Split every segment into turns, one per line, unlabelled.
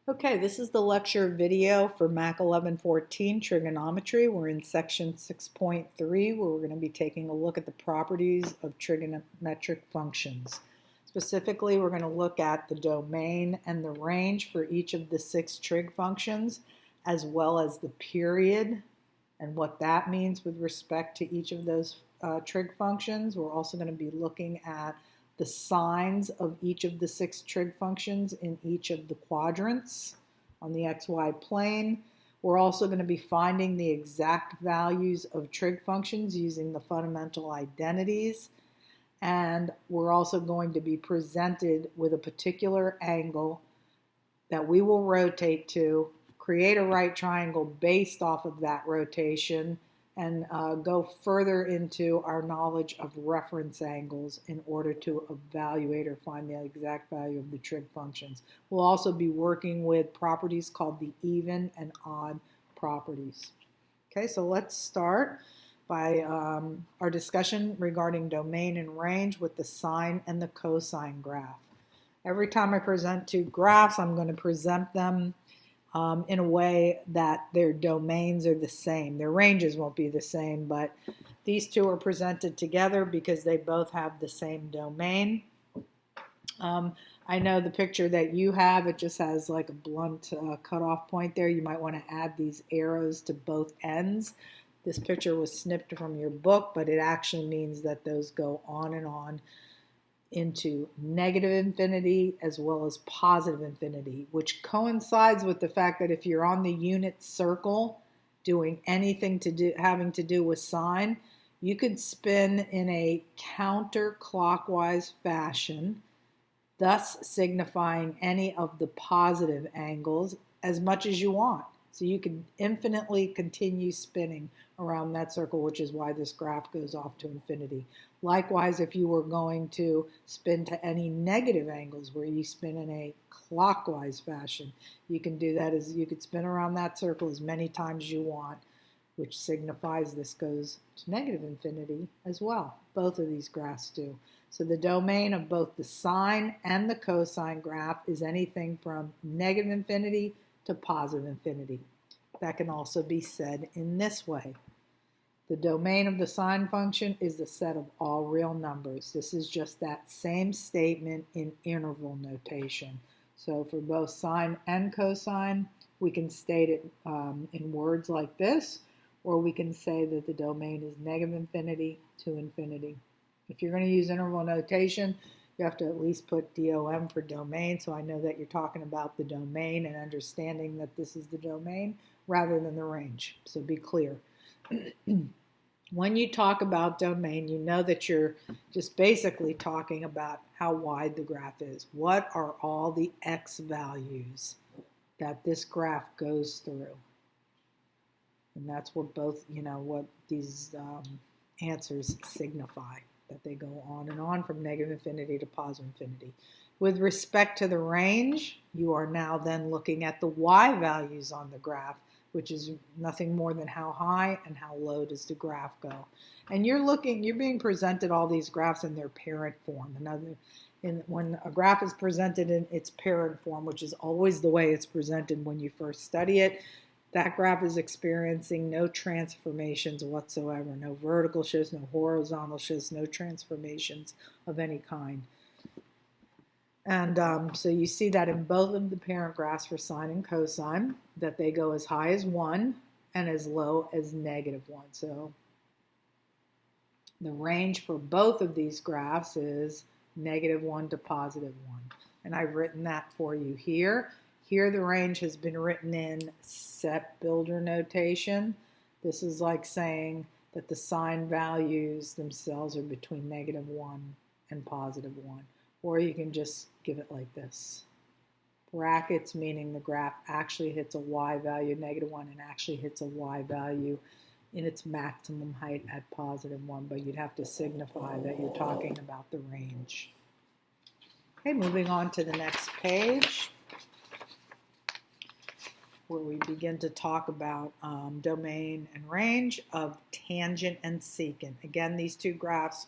Okay, this is the lecture video for MAC1114 trigonometry. We're in section 6.3 where we're going to be taking a look at the properties of trigonometric functions. Specifically, we're going to look at the domain and the range for each of the 6 trig functions, as well as the period and what that means with respect to each of those trig functions. We're also going to be looking at the signs of each of the 6 trig functions in each of the quadrants on the xy plane. We're also going to be finding the exact values of trig functions using the fundamental identities. And we're also going to be presented with a particular angle that we will rotate to, create a right triangle based off of that rotation, and go further into our knowledge of reference angles in order to evaluate or find the exact value of the trig functions. We'll also be working with properties called the even and odd properties. Okay, so let's start by our discussion regarding domain and range with the sine and the cosine graph. Every time I present 2 graphs, I'm going to present them in a way that their domains are the same. Their ranges won't be the same, but these 2 are presented together because they both have the same domain. I know the picture that you have, it just has like a blunt cutoff point there. You might want to add these arrows to both ends. This picture was snipped from your book, but it actually means that those go on and on into negative infinity as well as positive infinity, which coincides with the fact that if you're on the unit circle doing anything having to do with sine, you could spin in a counterclockwise fashion, thus signifying any of the positive angles as much as you want. So you can infinitely continue spinning around that circle, which is why this graph goes off to infinity. Likewise, if you were going to spin to any negative angles where you spin in a clockwise fashion, you can do that as you could spin around that circle as many times as you want, which signifies this goes to negative infinity as well. Both of these graphs do. So the domain of both the sine and the cosine graph is anything from negative infinity to positive infinity. That can also be said in this way. The domain of the sine function is the set of all real numbers. This is just that same statement in interval notation. So for both sine and cosine, we can state it in words like this, or we can say that the domain is negative infinity to infinity. If you're going to use interval notation, you have to at least put DOM for domain, so I know that you're talking about the domain and understanding that this is the domain rather than the range. So be clear. When you talk about domain, you know that you're just basically talking about how wide the graph is. What are all the x values that this graph goes through? And that's what both, what these answers signify, that they go on and on from negative infinity to positive infinity. With respect to the range, you are now then looking at the y values on the graph, which is nothing more than how high and how low does the graph go. And you're being presented all these graphs in their parent form. When a graph is presented in its parent form, which is always the way it's presented when you first study it, that graph is experiencing no transformations whatsoever. No vertical shifts, no horizontal shifts, no transformations of any kind. And so you see that in both of the parent graphs for sine and cosine, that they go as high as 1 and as low as negative 1. So the range for both of these graphs is negative 1 to positive 1. And I've written that for you here. Here the range has been written in set builder notation. This is like saying that the sine values themselves are between negative 1 and positive 1. Or you can just give it like this. Brackets meaning the graph actually hits a y value, negative 1, and actually hits a y value in its maximum height at positive 1, but you'd have to signify that you're talking about the range. Okay, moving on to the next page, where we begin to talk about domain and range of tangent and secant. Again, these 2 graphs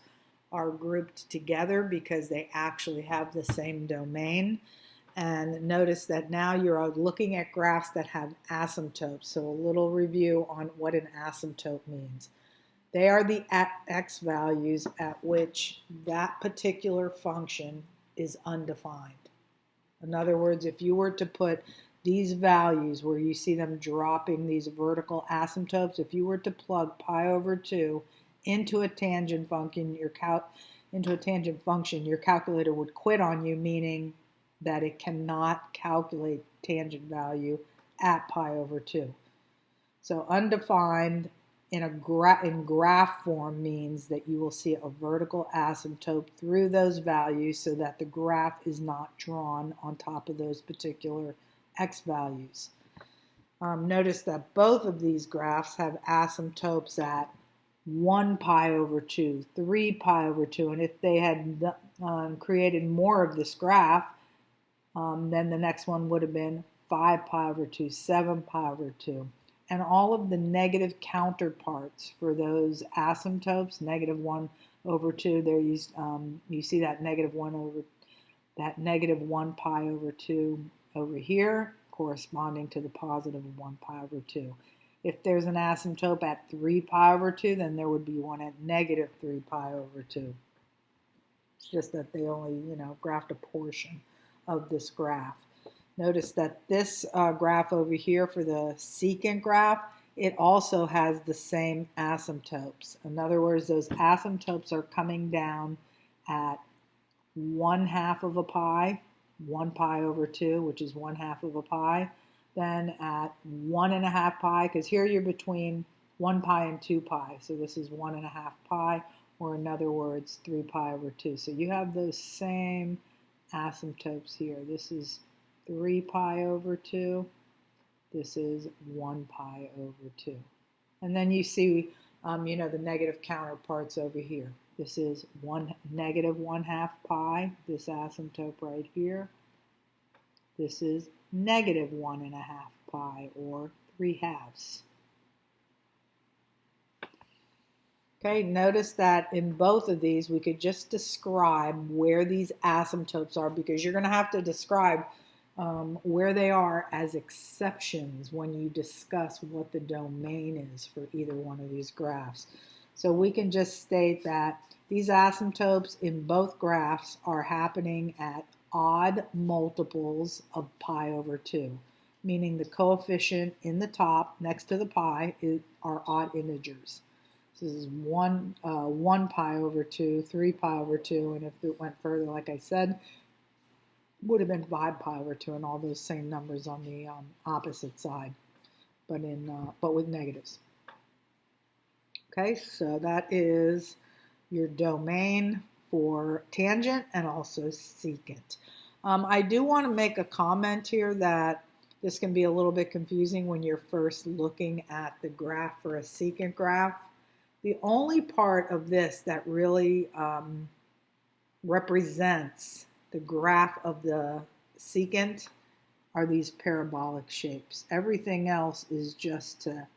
are grouped together because they actually have the same domain. And notice that now you're looking at graphs that have asymptotes. So a little review on what an asymptote means. They are the x values at which that particular function is undefined. In other words, if you were to put these values where you see them dropping these vertical asymptotes, if you were to plug pi over 2 into a tangent function, your calculator would quit on you, meaning that it cannot calculate tangent value at pi over 2. So undefined in graph form means that you will see a vertical asymptote through those values so that the graph is not drawn on top of those particular x values. Notice that both of these graphs have asymptotes at 1 pi over 2, 3 pi over 2, and if they had created more of this graph, then the next one would have been 5 pi over 2, 7 pi over 2. And all of the negative counterparts for those asymptotes, negative 1 over 2, there you see that negative 1 pi over 2 over here, corresponding to the positive 1 pi over 2. If there's an asymptote at 3 pi over 2, then there would be one at negative 3 pi over 2. It's just that they only, graphed a portion of this graph. Notice that this graph over here for the secant graph, it also has the same asymptotes. In other words, those asymptotes are coming down at 1/2 of a pi, 1 pi over 2, which is 1/2 of a pi. Then at 1.5 pi, because here you're between 1 pi and 2 pi. So this is 1.5 pi, or in other words, 3 pi over 2. So you have those same asymptotes here. This is 3 pi over 2. This is 1 pi over 2. And then you see, the negative counterparts over here. This is negative 1/2 pi, this asymptote right here. This is negative 1.5 pi, or 3/2. Okay, notice that in both of these, we could just describe where these asymptotes are, because you're going to have to describe where they are as exceptions when you discuss what the domain is for either one of these graphs. So we can just state that these asymptotes in both graphs are happening at odd multiples of pi over 2, meaning the coefficient in the top next to the pi are odd integers. So this is 1 pi over 2, 3 pi over 2, and if it went further, like I said, would have been 5 pi over 2, and all those same numbers on the opposite side, but with negatives. Okay, so that is your domain for tangent and also secant. I do want to make a comment here that this can be a little bit confusing when you're first looking at the graph for a secant graph. The only part of this that really represents the graph of the secant are these parabolic shapes. Everything else is just to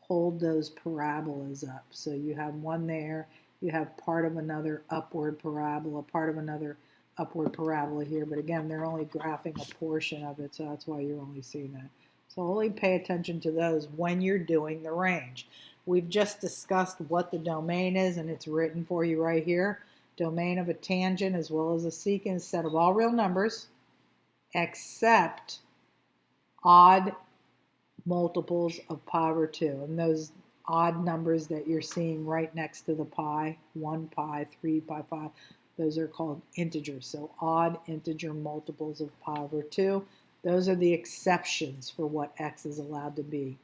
hold those parabolas up. So you have one there, you have part of another upward parabola, part of another upward parabola here, but again, they're only graphing a portion of it, so that's why you're only seeing that. So only pay attention to those when you're doing the range. We've just discussed what the domain is, and it's written for you right here. Domain of a tangent as well as a secant is a set of all real numbers except odd multiples of pi over 2. And those odd numbers that you're seeing right next to the pi, 1 pi, 3 pi, 5, those are called integers. So odd integer multiples of pi over 2. Those are the exceptions for what x is allowed to be.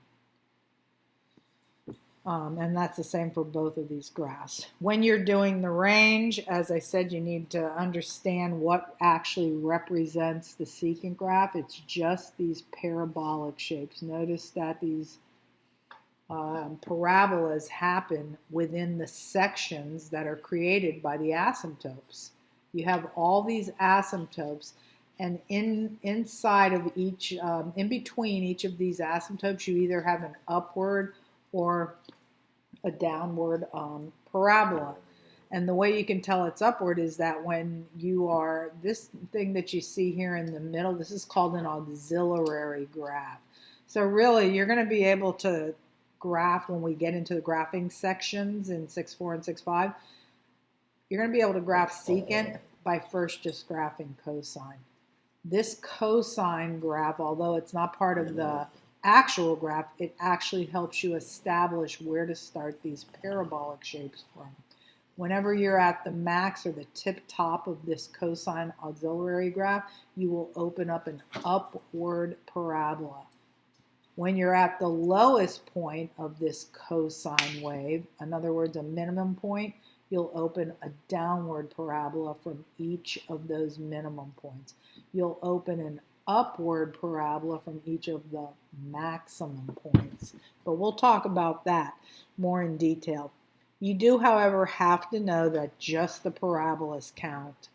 And that's the same for both of these graphs. When you're doing the range, as I said, you need to understand what actually represents the secant graph. It's just these parabolic shapes. Notice that these parabolas happen within the sections that are created by the asymptotes. You have all these asymptotes, and inside of each, in between each of these asymptotes, you either have an upward or a downward parabola. And the way you can tell it's upward is that when you are, this thing that you see here in the middle, this is called an auxiliary graph. So really, you're going to be able to graph when we get into the graphing sections in 6.4 and 6.5. You're going to be able to graph secant by first just graphing cosine. This cosine graph, although it's not part of the actual graph, it actually helps you establish where to start these parabolic shapes from. Whenever you're at the max or the tip top of this cosine auxiliary graph, you will open up an upward parabola. When you're at the lowest point of this cosine wave, in other words, a minimum point, you'll open a downward parabola from each of those minimum points. You'll open an upward parabola from each of the maximum points. But we'll talk about that more in detail. You do, however, have to know that just the parabolas count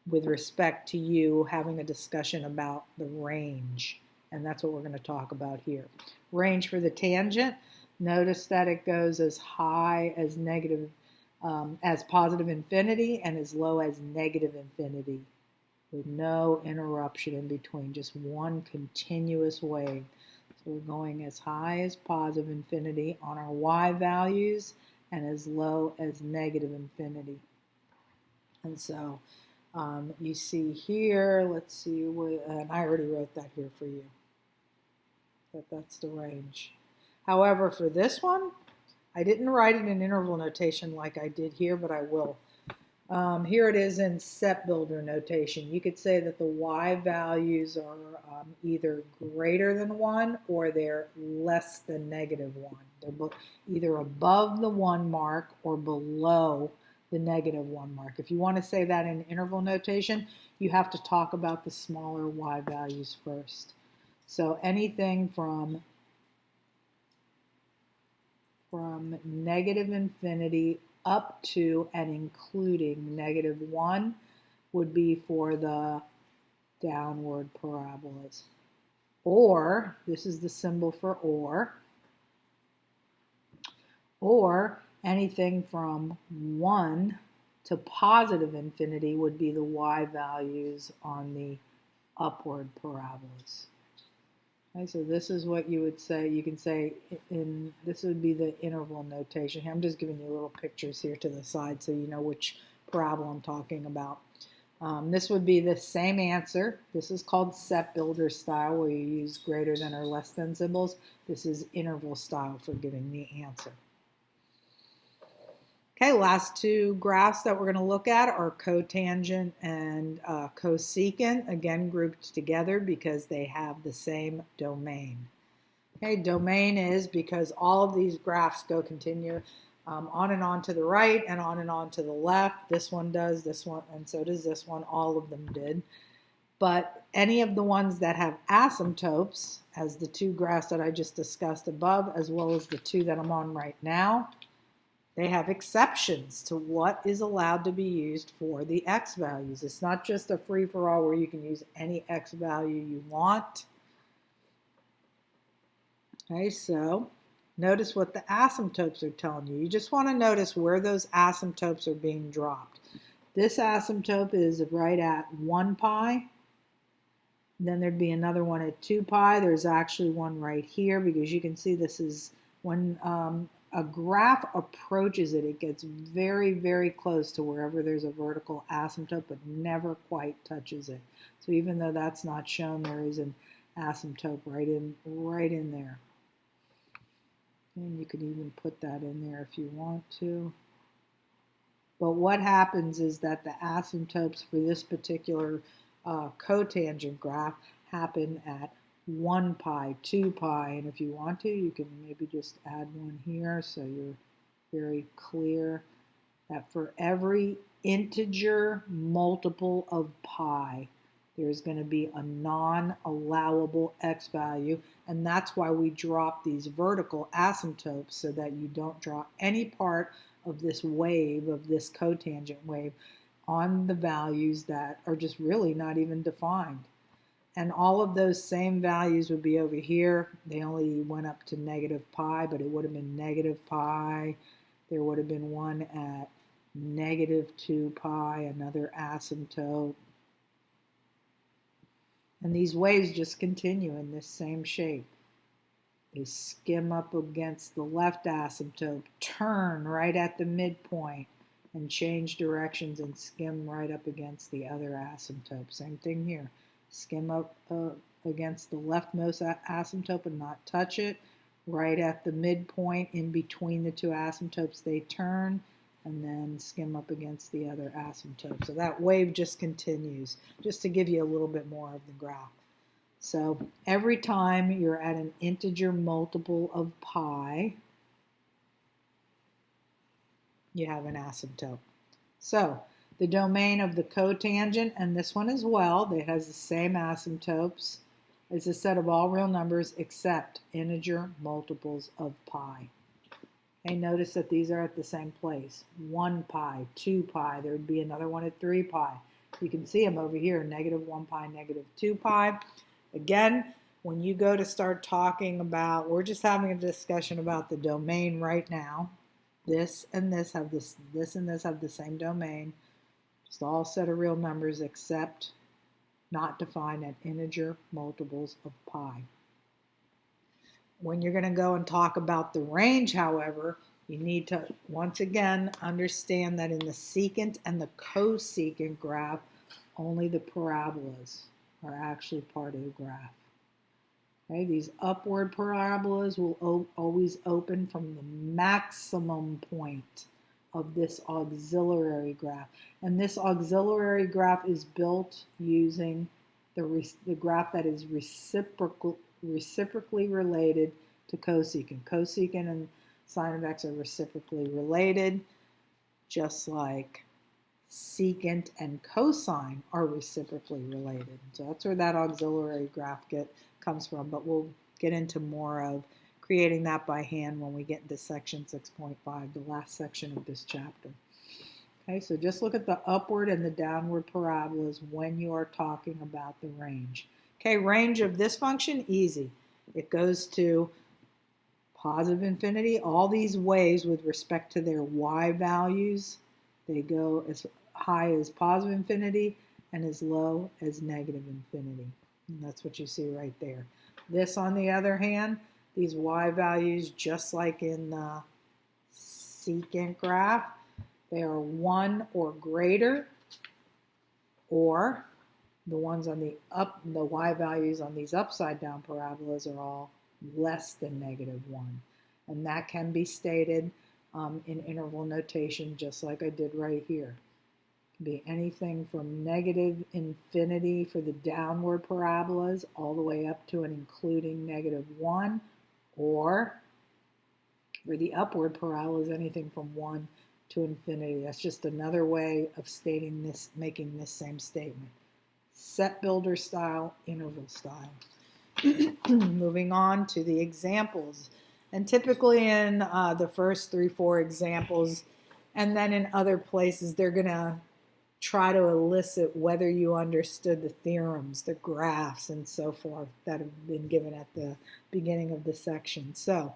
with respect to you having a discussion about the range. And that's what we're going to talk about here. Range for the tangent, notice that it goes as high as as positive infinity and as low as negative infinity with no interruption in between, just one continuous wave. So we're going as high as positive infinity on our y values and as low as negative infinity. And so you see here, let's see, and I already wrote that here for you, that's the range. However, for this one, I didn't write it in interval notation like I did here, but I will. Here it is in set builder notation. You could say that the y values are either greater than 1 or they're less than -1. They're either above the 1 mark or below the -1 mark. If you want to say that in interval notation, you have to talk about the smaller y values first. So anything from negative infinity up to and including -1 would be for the downward parabolas. Or, this is the symbol for or anything from 1 to positive infinity would be the y values on the upward parabolas. Okay, so this is what you would say. You can say this would be the interval notation. I'm just giving you little pictures here to the side so you know which parabola I'm talking about. This would be the same answer. This is called set builder style, where you use greater than or less than symbols. This is interval style for giving the answer. Okay, last two graphs that we're going to look at are cotangent and cosecant, again grouped together because they have the same domain. Okay, domain is because all of these graphs go continue on and on to the right and on to the left. This one does, this one, and so does this one. All of them did. But any of the ones that have asymptotes, as the two graphs that I just discussed above, as well as the two that I'm on right now, they have exceptions to what is allowed to be used for the x values. It's not just a free-for-all where you can use any x value you want. Okay, so notice what the asymptotes are telling you. You just want to notice where those asymptotes are being dropped. This asymptote is right at 1 pi. Then there'd be another one at 2 pi. There's actually one right here because you can see this is when a graph approaches it, it gets very, very close to wherever there's a vertical asymptote, but never quite touches it. So even though that's not shown, there is an asymptote right in there. And you could even put that in there if you want to. But what happens is that the asymptotes for this particular cotangent graph happen at 1 pi, 2 pi, and if you want to, you can maybe just add one here so you're very clear that for every integer multiple of pi, there's going to be a non-allowable x value, and that's why we drop these vertical asymptotes so that you don't draw any part of this wave, of this cotangent wave, on the values that are just really not even defined. And all of those same values would be over here. They only went up to -pi, but it would have been -pi. There would have been one at negative 2 pi, another asymptote. And these waves just continue in this same shape. They skim up against the left asymptote, turn right at the midpoint, and change directions and skim right up against the other asymptote. Same thing here. Skim up against the leftmost asymptote and not touch it. Right at the midpoint, in between the two asymptotes, they turn, and then skim up against the other asymptote. So that wave just continues, just to give you a little bit more of the graph. So every time you're at an integer multiple of pi, you have an asymptote. So the domain of the cotangent, and this one as well, that has the same asymptotes, is a set of all real numbers except integer multiples of pi. Okay, notice that these are at the same place. 1 pi, 2 pi, there would be another one at 3 pi. You can see them over here, negative 1 pi, negative 2 pi. Again, when you go to start talking about, we're just having a discussion about the domain right now. This and this have this and this have the same domain. Just all set of real numbers except not defined at integer multiples of pi. When you're going to go and talk about the range, however, you need to once again understand that in the secant and the cosecant graph, only the parabolas are actually part of the graph. Okay, these upward parabolas will always open from the maximum point of this auxiliary graph. And this auxiliary graph is built using the graph that is reciprocally related to cosecant. Cosecant and sine of x are reciprocally related, just like secant and cosine are reciprocally related. So that's where that auxiliary graph comes from, but we'll get into more of creating that by hand when we get into section 6.5, the last section of this chapter. Okay, so just look at the upward and the downward parabolas when you are talking about the range. Okay, range of this function, easy. It goes to positive infinity. All these waves with respect to their y values, they go as high as positive infinity and as low as negative infinity. And that's what you see right there. This, on the other hand, these y values, just like in the secant graph, they are 1 or greater, or the ones on the y values on these upside down parabolas are all less than negative 1. And that can be stated in interval notation, just like I did right here. It can be anything from negative infinity for the downward parabolas all the way up to and including negative 1, or for the upward parabolas, anything from 1 to infinity. That's just another way of stating this, making this same statement. Set builder style, interval style. Moving on to the examples. And typically in the first 3-4 examples, and then in other places, they're going to try to elicit whether you understood the theorems, the graphs, and so forth that have been given at the beginning of the section. So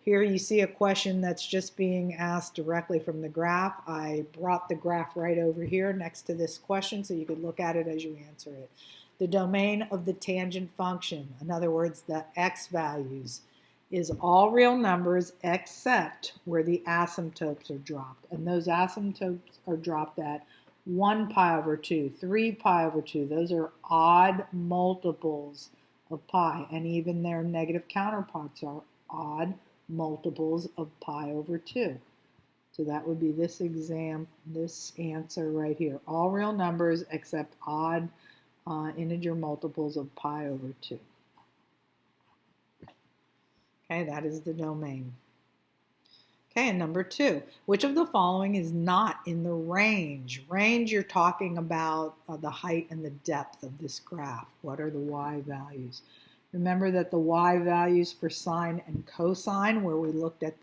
here you see a question that's just being asked directly from the graph. I brought the graph right over here next to this question so you could look at it as you answer it. The domain of the tangent function, in other words, the x values, is all real numbers except where the asymptotes are dropped. And those asymptotes are dropped at 1 pi over 2, 3 pi over 2. Those are odd multiples of pi, and even their negative counterparts are odd multiples of pi over 2. So that would be this answer right here. All real numbers except odd integer multiples of pi over 2. Okay, that is the domain. Okay, and number 2, which of the following is not in the range? Range, you're talking about the height and the depth of this graph. What are the y values? Remember that the y values for sine and cosine, where we looked at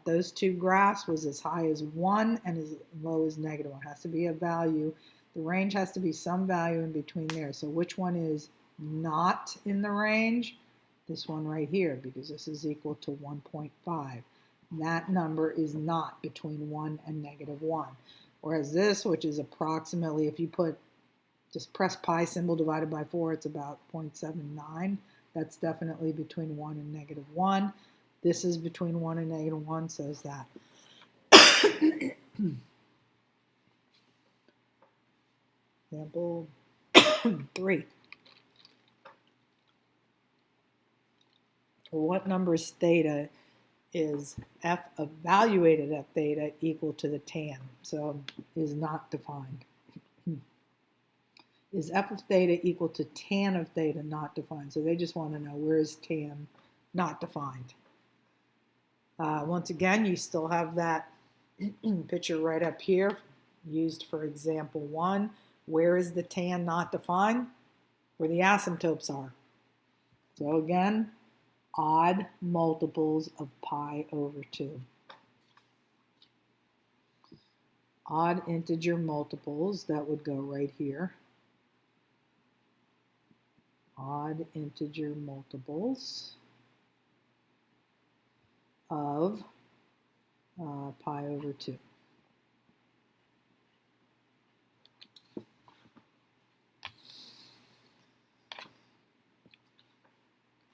those two graphs, was as high as 1 and as low as negative 1. It has to be a value. The range has to be some value in between there. So which one is not in the range? This one right here, because this is equal to 1.5. That number is not between 1 and -1. Whereas this, which is approximately, if you just press pi symbol divided by 4, it's about 0.79. That's definitely between 1 and -1. This is between 1 and -1, so is that. Example 3. What number is theta is f evaluated at theta equal to the tan? So is not defined. Is f of theta equal to tan of theta not defined? So they just want to know, where is tan not defined? Once again, you still have that picture right up here used for example 1. Where is the tan not defined? Where the asymptotes are. So again, odd multiples of pi over 2. Odd integer multiples, that would go right here. Odd integer multiples of pi over 2.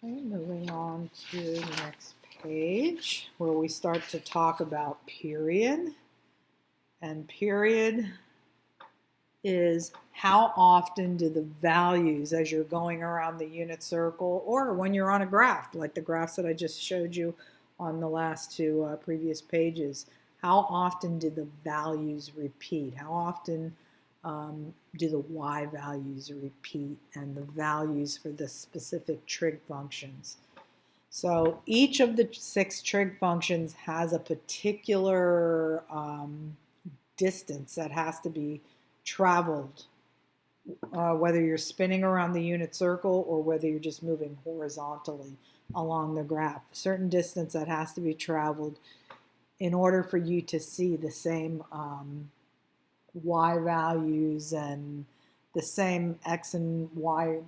Okay, moving on to the next page where we start to talk about period. And period is how often do the values as you're going around the unit circle or when you're on a graph, like the graphs that I just showed you on the last two previous pages, how often do the values repeat? How often do the y values repeat and the values for the specific trig functions? So each of the 6 trig functions has a particular distance that has to be traveled, whether you're spinning around the unit circle or whether you're just moving horizontally along the graph. A certain distance that has to be traveled in order for you to see the same y values and the same x and y,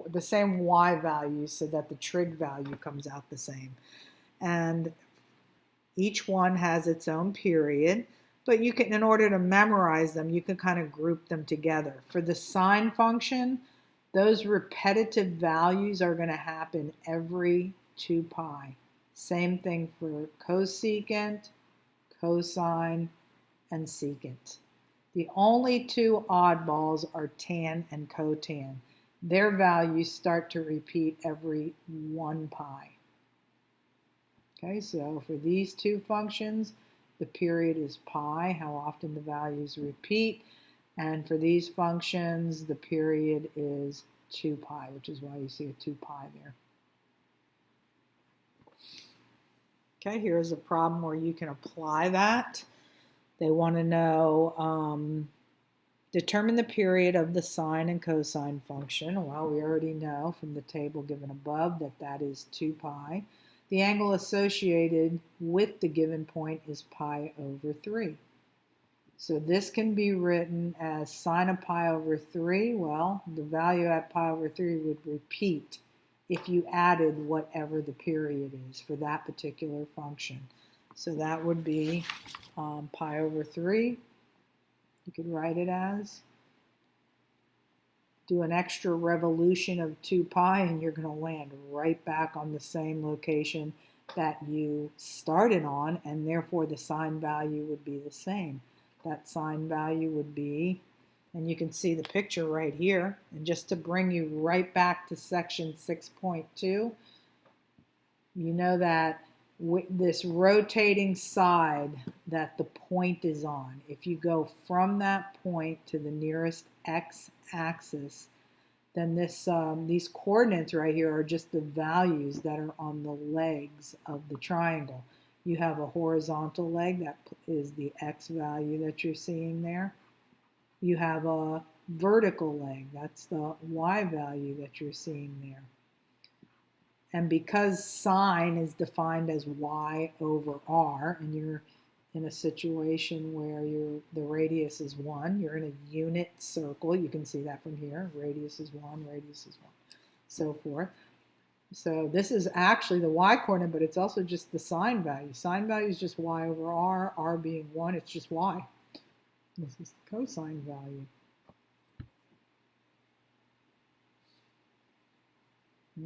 the same y values, so that the trig value comes out the same. And each one has its own period, but you can, in order to memorize them, you can kind of group them together. For the sine function, those repetitive values are going to happen every 2 pi. Same thing for cosecant, cosine, and secant. The only 2 oddballs are tan and cotan. Their values start to repeat every 1 pi. Okay, so for these 2 functions, the period is pi, how often the values repeat. And for these functions, the period is 2 pi, which is why you see a 2 pi there. Okay, here's a problem where you can apply that. They want to know, determine the period of the sine and cosine function. Well, we already know from the table given above that that is 2 pi. The angle associated with the given point is pi over 3. So this can be written as sine of pi over 3. Well, the value at pi over 3 would repeat if you added whatever the period is for that particular function. So that would be pi over 3. You could write it as, do an extra revolution of 2 pi and you're going to land right back on the same location that you started on, and therefore the sine value would be the same. That sine value would be, and you can see the picture right here, and just to bring you right back to section 6.2, you know that with this rotating side that the point is on, if you go from that point to the nearest x-axis, then these coordinates right here are just the values that are on the legs of the triangle. You have a horizontal leg, that is the x value that you're seeing there. You have a vertical leg, that's the y value that you're seeing there. And because sine is defined as y over r, and you're in a situation where the radius is 1, you're in a unit circle, you can see that from here, radius is 1, radius is 1, so forth. So this is actually the y coordinate, but it's also just the sine value. Sine value is just y over r being 1, it's just y. This is the cosine value.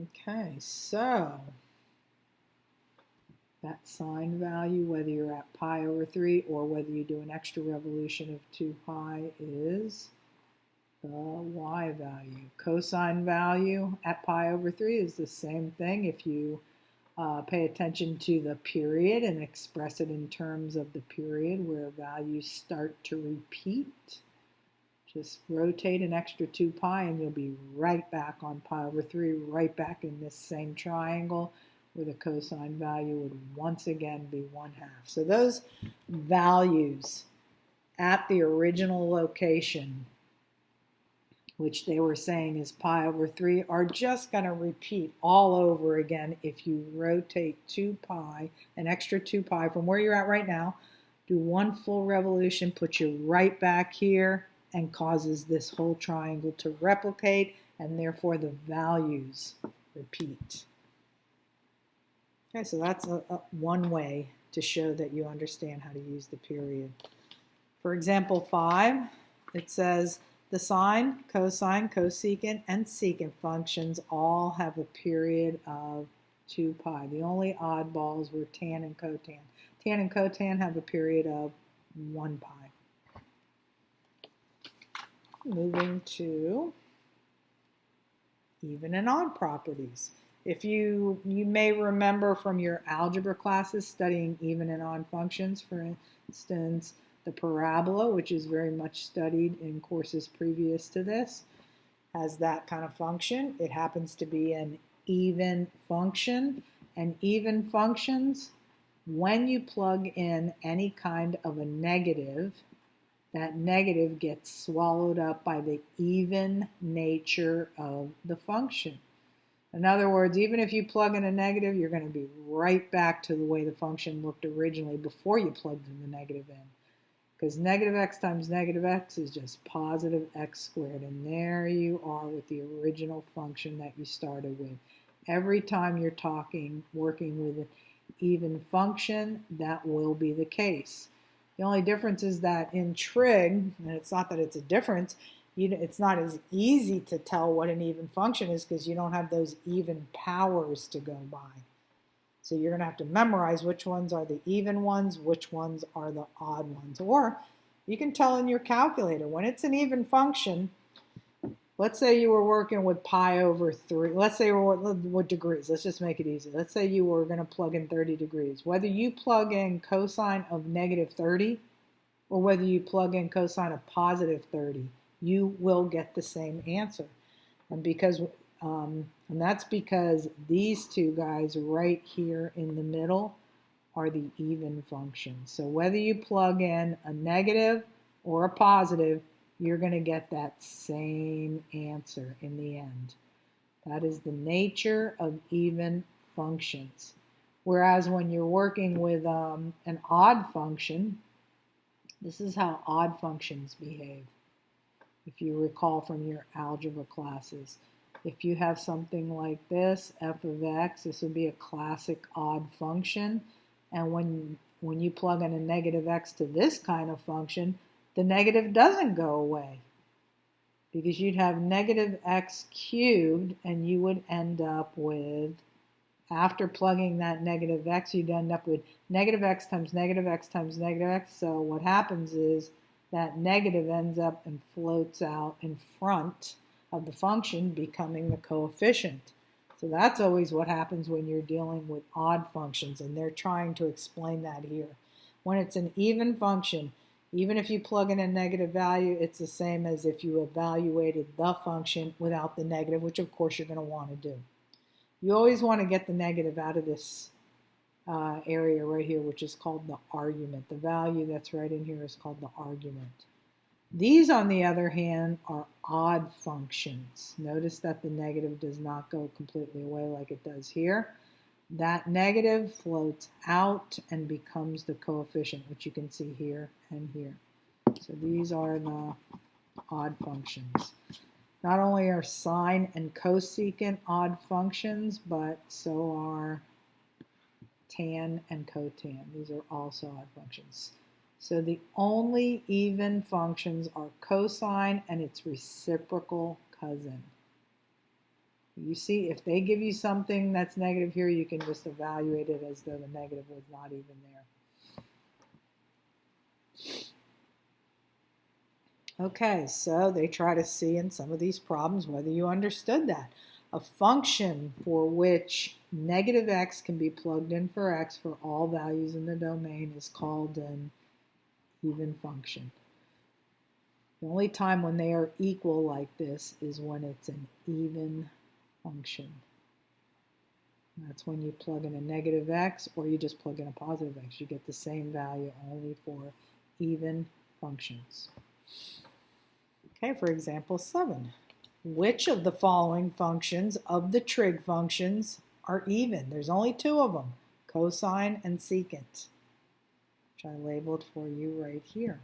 Okay, so that sine value, whether you're at pi over 3 or whether you do an extra revolution of 2 pi, is the y value. Cosine value at pi over 3 is the same thing. If you pay attention to the period and express it in terms of the period where values start to repeat, just rotate an extra 2 pi and you'll be right back on pi over 3, right back in this same triangle where the cosine value would once again be 1/2. So those values at the original location, which they were saying is pi over 3, are just going to repeat all over again if you rotate 2 pi, an extra 2 pi from where you're at right now, do one full revolution, put you right back here, and causes this whole triangle to replicate, and therefore the values repeat. Okay, so that's one way to show that you understand how to use the period. For example 5, it says the sine, cosine, cosecant, and secant functions all have a period of 2 pi. The only oddballs were tan and cotan. Tan and cotan have a period of 1 pi. Moving to even and odd properties. If you may remember from your algebra classes studying even and odd functions, for instance, the parabola, which is very much studied in courses previous to this, has that kind of function. It happens to be an even function, and even functions, when you plug in any kind of a negative, that negative gets swallowed up by the even nature of the function. In other words, even if you plug in a negative, you're going to be right back to the way the function looked originally before you plugged in the negative in. Because negative x times negative x is just positive x squared. And there you are with the original function that you started with. Every time you're working with an even function, that will be the case. The only difference is that in trig, and it's not that it's a difference, it's not as easy to tell what an even function is because you don't have those even powers to go by. So you're going to have to memorize which ones are the even ones, which ones are the odd ones. Or you can tell in your calculator. When it's an even function, let's say you were working with pi over 3. Let's say with degrees. Let's just make it easy. Let's say you were going to plug in 30 degrees. Whether you plug in cosine of negative 30 or whether you plug in cosine of positive 30, you will get the same answer. And that's because these two guys right here in the middle are the even functions. So whether you plug in a negative or a positive, you're going to get that same answer in the end. That is the nature of even functions. Whereas when you're working with an odd function, this is how odd functions behave. If you recall from your algebra classes, if you have something like this, f of x, this would be a classic odd function. And when you plug in a negative x to this kind of function, the negative doesn't go away. Because you'd have negative x cubed, and you would end up with, after plugging that negative x, you'd end up with negative x times negative x times negative x. So what happens is that negative ends up and floats out in front of the function, becoming the coefficient. So that's always what happens when you're dealing with odd functions, and they're trying to explain that here. When it's an even function, even if you plug in a negative value, it's the same as if you evaluated the function without the negative, which of course you're going to want to do. You always want to get the negative out of this area right here, which is called the argument. The value that's right in here is called the argument. These, on the other hand, are odd functions. Notice that the negative does not go completely away like it does here. That negative floats out and becomes the coefficient, which you can see here and here. So these are the odd functions. Not only are sine and cosecant odd functions, but so are tan and cotan. These are also odd functions. So the only even functions are cosine and its reciprocal cousin. You see, if they give you something that's negative here, you can just evaluate it as though the negative was not even there. Okay, so they try to see in some of these problems whether you understood that. A function for which negative x can be plugged in for x for all values in the domain is called an even function. The only time when they are equal like this is when it's an even function. That's when you plug in a negative x or you just plug in a positive x. You get the same value only for even functions. Okay, for example 7. Which of the following functions of the trig functions are even? There's only 2 of them, cosine and secant, which I labeled for you right here.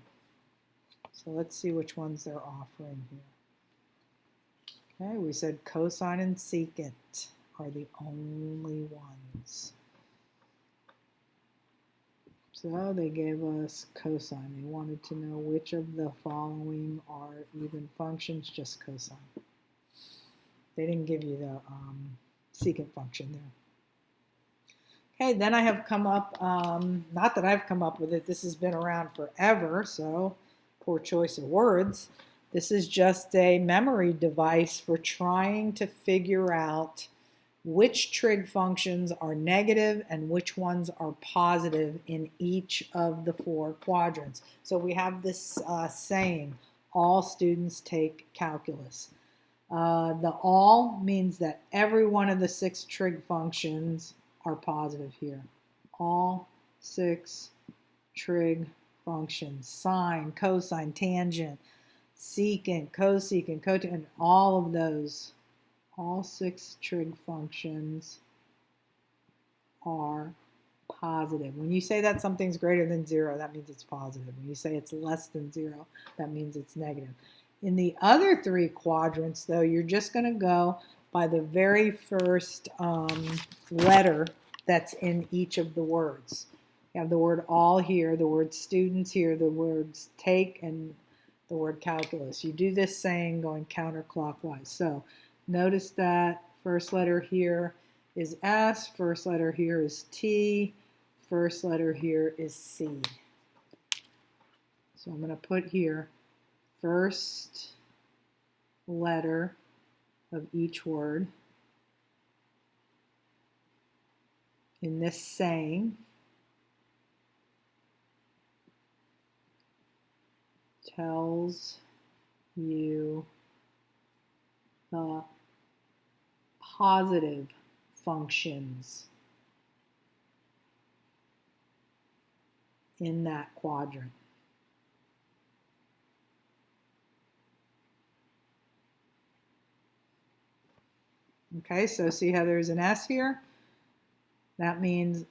So let's see which ones they're offering here. Okay, we said cosine and secant are the only ones. So they gave us cosine. They wanted to know which of the following are even functions, just cosine. They didn't give you the secant function there. Okay, then I have come up, not that I've come up with it, this has been around forever, so poor choice of words. This is just a memory device for trying to figure out which trig functions are negative and which ones are positive in each of the 4 quadrants. So we have this saying, all students take calculus. The all means that every one of the 6 trig functions are positive here. All 6 trig functions, sine, cosine, tangent, secant, cosecant, cotangent, all of those, all 6 trig functions are positive. When you say that something's greater than 0, that means it's positive. When you say it's less than 0, that means it's negative. In the other 3 quadrants, though, you're just going to go by the very first letter that's in each of the words. You have the word all here, the word students here, the words take, and the word calculus. You do this saying going counterclockwise. So notice that first letter here is S, first letter here is T, first letter here is C. So I'm going to put here first letter of each word in this saying tells you the positive functions in that quadrant. Okay, so see how there's an S here? That means,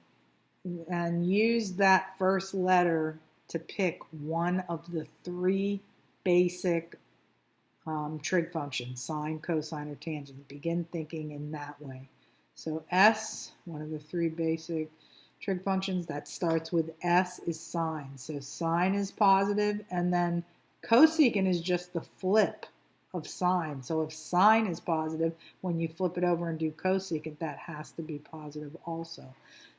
and use that first letter to pick one of the 3 basic trig functions, sine, cosine, or tangent. Begin thinking in that way. So S, one of the 3 basic trig functions that starts with S is sine. So sine is positive, and then cosecant is just the flip of sine. So if sine is positive, when you flip it over and do cosecant, that has to be positive also.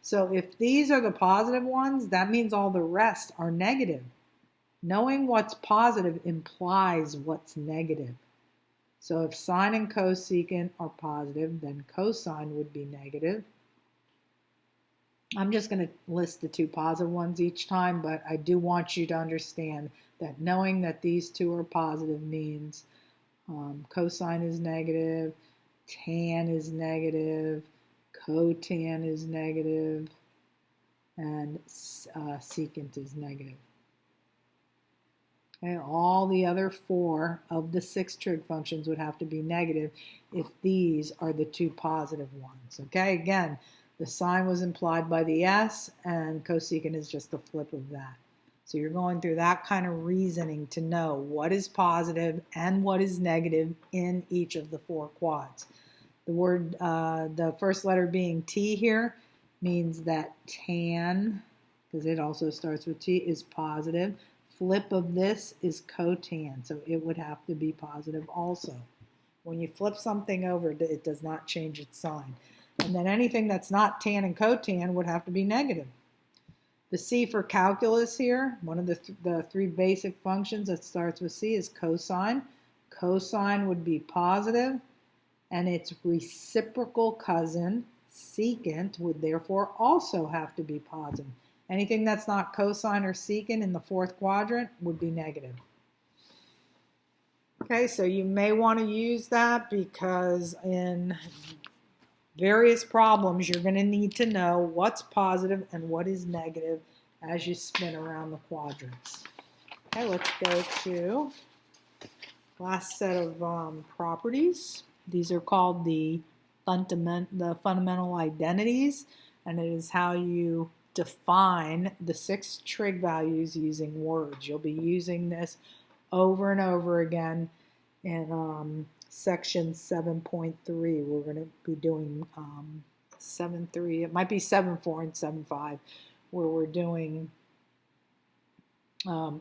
So if these are the positive ones, that means all the rest are negative. Knowing what's positive implies what's negative. So if sine and cosecant are positive, then cosine would be negative. I'm just going to list the 2 positive ones each time, but I do want you to understand that knowing that these 2 are positive means cosine is negative, tan is negative, cotan is negative, and secant is negative. Okay, all the other 4 of the 6 trig functions would have to be negative if these are the 2 positive ones. Okay, again, the sine was implied by the S, and cosecant is just the flip of that. So you're going through that kind of reasoning to know what is positive and what is negative in each of the four quads. The word, the first letter being T here means that tan, because it also starts with T, is positive. Flip of this is cotan, so it would have to be positive also. When you flip something over, it does not change its sign. And then anything that's not tan and cotan would have to be negative. The C for calculus here, one of the three basic functions that starts with C is cosine. Cosine would be positive, and its reciprocal cousin, secant, would therefore also have to be positive. Anything that's not cosine or secant in the fourth quadrant would be negative. Okay, so you may want to use that because in various problems you're going to need to know what's positive and what is negative as you spin around the quadrants. Okay, let's go to last set of properties. These are called the fundamental identities, and it is how you define the 6 trig values using words. You'll be using this over and over again in section 7.3. We're going to be doing 7.3. It might be 7.4 and 7.5, where we're doing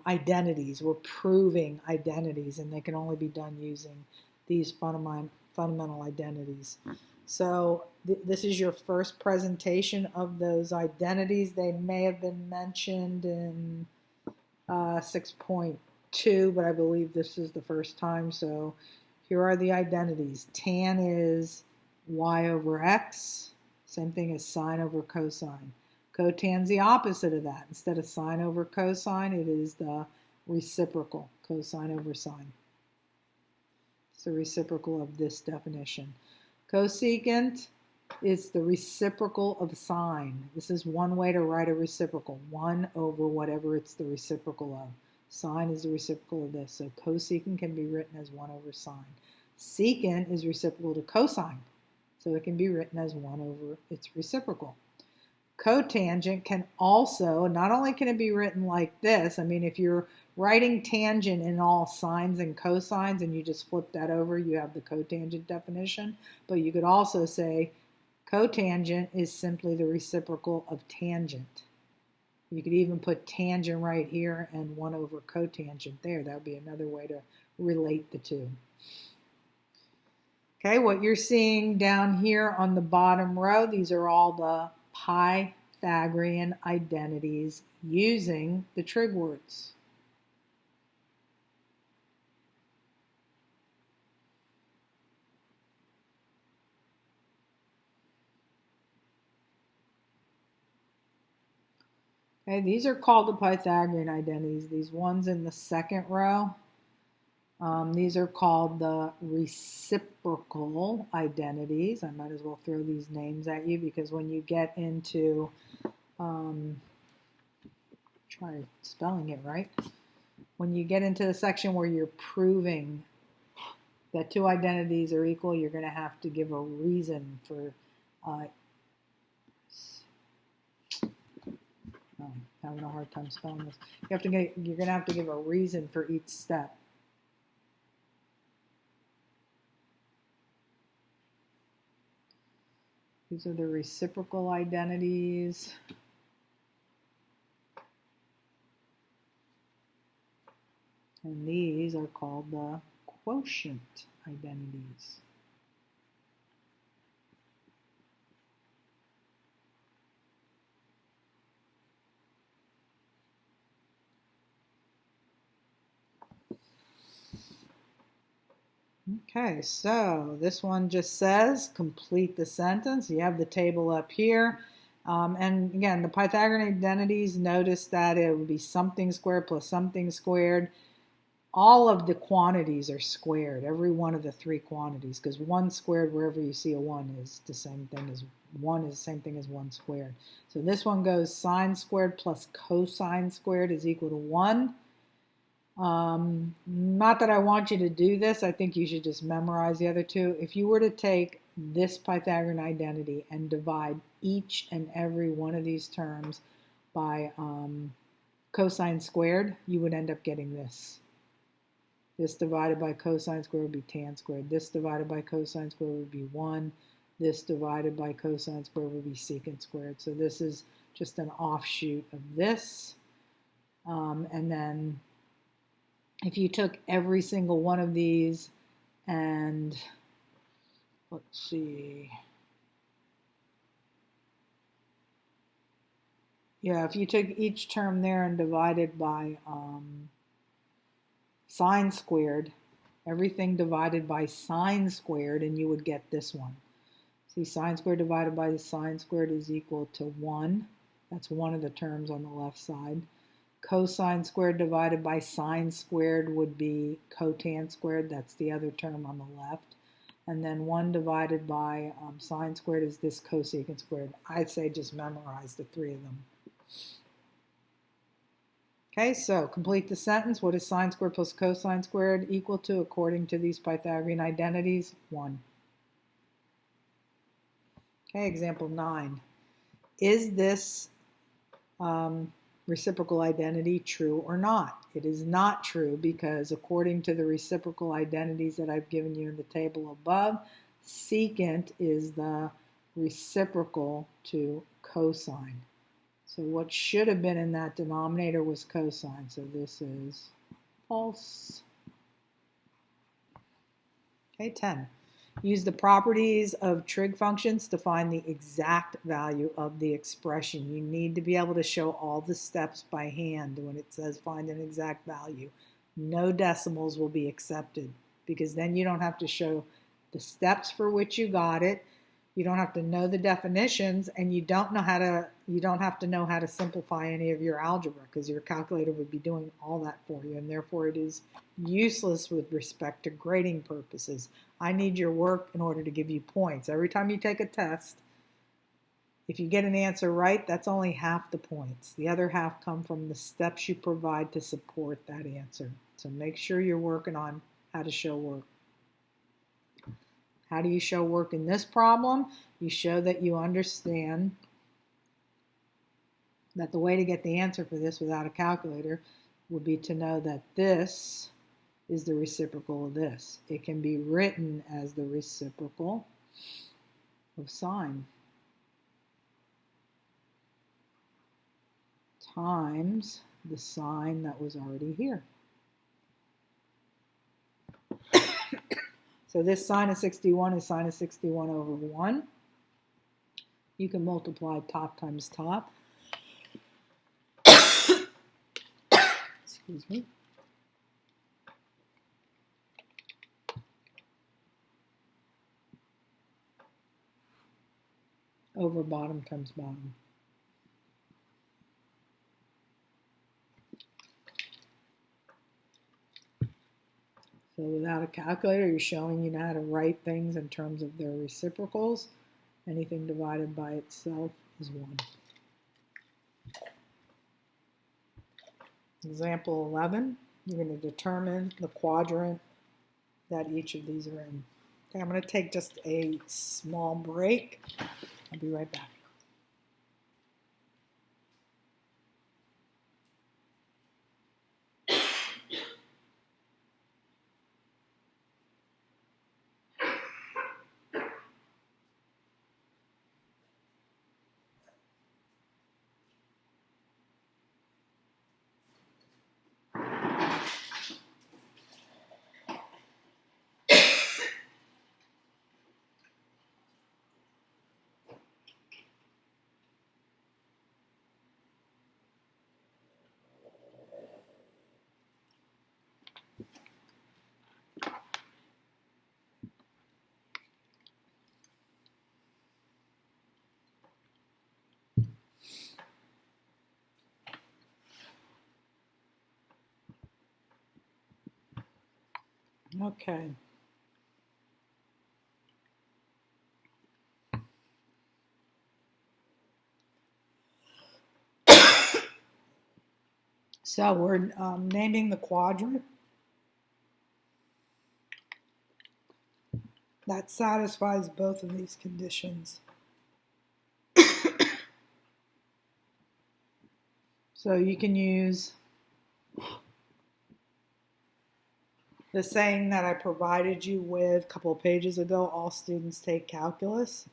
identities. We're proving identities, and they can only be done using these fundamental identities. So this is your first presentation of those identities. They may have been mentioned in 6.2, but I believe this is the first time. So here are the identities. Tan is y over x, same thing as sine over cosine. Cotan's the opposite of that. Instead of sine over cosine, it is the reciprocal, cosine over sine. It's the reciprocal of this definition. Cosecant is the reciprocal of sine. This is one way to write a reciprocal, 1 over whatever it's the reciprocal of. Sine is the reciprocal of this, so cosecant can be written as 1 over sine. Secant is reciprocal to cosine, so it can be written as 1 over its reciprocal. Cotangent can also, not only can it be written like this, I mean, if you're writing tangent in all sines and cosines and you just flip that over, you have the cotangent definition. But you could also say cotangent is simply the reciprocal of tangent. You could even put tangent right here and 1 over cotangent there. That would be another way to relate the two. Okay, what you're seeing down here on the bottom row, these are all the Pythagorean identities using the trig words. Okay, these are called the Pythagorean identities. These ones in the second row, these are called the reciprocal identities. I might as well throw these names at you because when you get into, try spelling it right, when you get into the section where you're proving that two identities are equal, you're going to have to give a reason for I'm having a hard time spelling this. You're going to have to give a reason for each step. These are the reciprocal identities. And these are called the quotient identities. Okay, so this one just says complete the sentence. You have the table up here. And again, the Pythagorean identities, notice that it would be something squared plus something squared. All of the quantities are squared, every one of the three quantities, because 1 squared, wherever you see a 1, is the same thing as 1 is the same thing as 1 squared. So this one goes sine squared plus cosine squared is equal to 1. Not that I want you to do this. I think you should just memorize the other two. If you were to take this Pythagorean identity and divide each and every one of these terms by cosine squared, you would end up getting this. This divided by cosine squared would be tan squared. This divided by cosine squared would be 1. This divided by cosine squared would be secant squared. So this is just an offshoot of this. And then if you took every single one of these and, let's see, yeah, if you took each term there and divided by sine squared, everything divided by sine squared, and you would get this one. See, sine squared divided by the sine squared is equal to 1. That's one of the terms on the left side. Cosine squared divided by sine squared would be cotan squared. That's the other term on the left. And then 1 divided by sine squared is this cosecant squared. I'd say just memorize the 3 of them. Okay, so complete the sentence. What is sine squared plus cosine squared equal to according to these Pythagorean identities? 1. Okay, example 9. Is this reciprocal identity true or not? It is not true because according to the reciprocal identities that I've given you in the table above, secant is the reciprocal to cosine. So what should have been in that denominator was cosine. So this is false. Okay, 10. Use the properties of trig functions to find the exact value of the expression. You need to be able to show all the steps by hand when it says find an exact value. No decimals will be accepted because then you don't have to show the steps for which you got it. You don't have to know the definitions, and you don't have to know how to simplify any of your algebra because your calculator would be doing all that for you, and therefore it is useless with respect to grading purposes. I need your work in order to give you points. Every time you take a test, if you get an answer right, that's only half the points. The other half come from the steps you provide to support that answer. So make sure you're working on how to show work. How do you show work in this problem? You show that you understand that the way to get the answer for this without a calculator would be to know that this is the reciprocal of this. It can be written as the reciprocal of sine times the sine that was already here. So this sine of 61 is sine of 61 over 1. You can multiply top times top. Excuse me. Over bottom times bottom. So without a calculator, you're showing you know how to write things in terms of their reciprocals. Anything divided by itself is 1. Example 11, you're going to determine the quadrant that each of these are in. Okay, I'm going to take just a small break. I'll be right back. Okay. So we're naming the quadrant that satisfies both of these conditions. So you can use the saying that I provided you with a couple of pages ago, all students take calculus.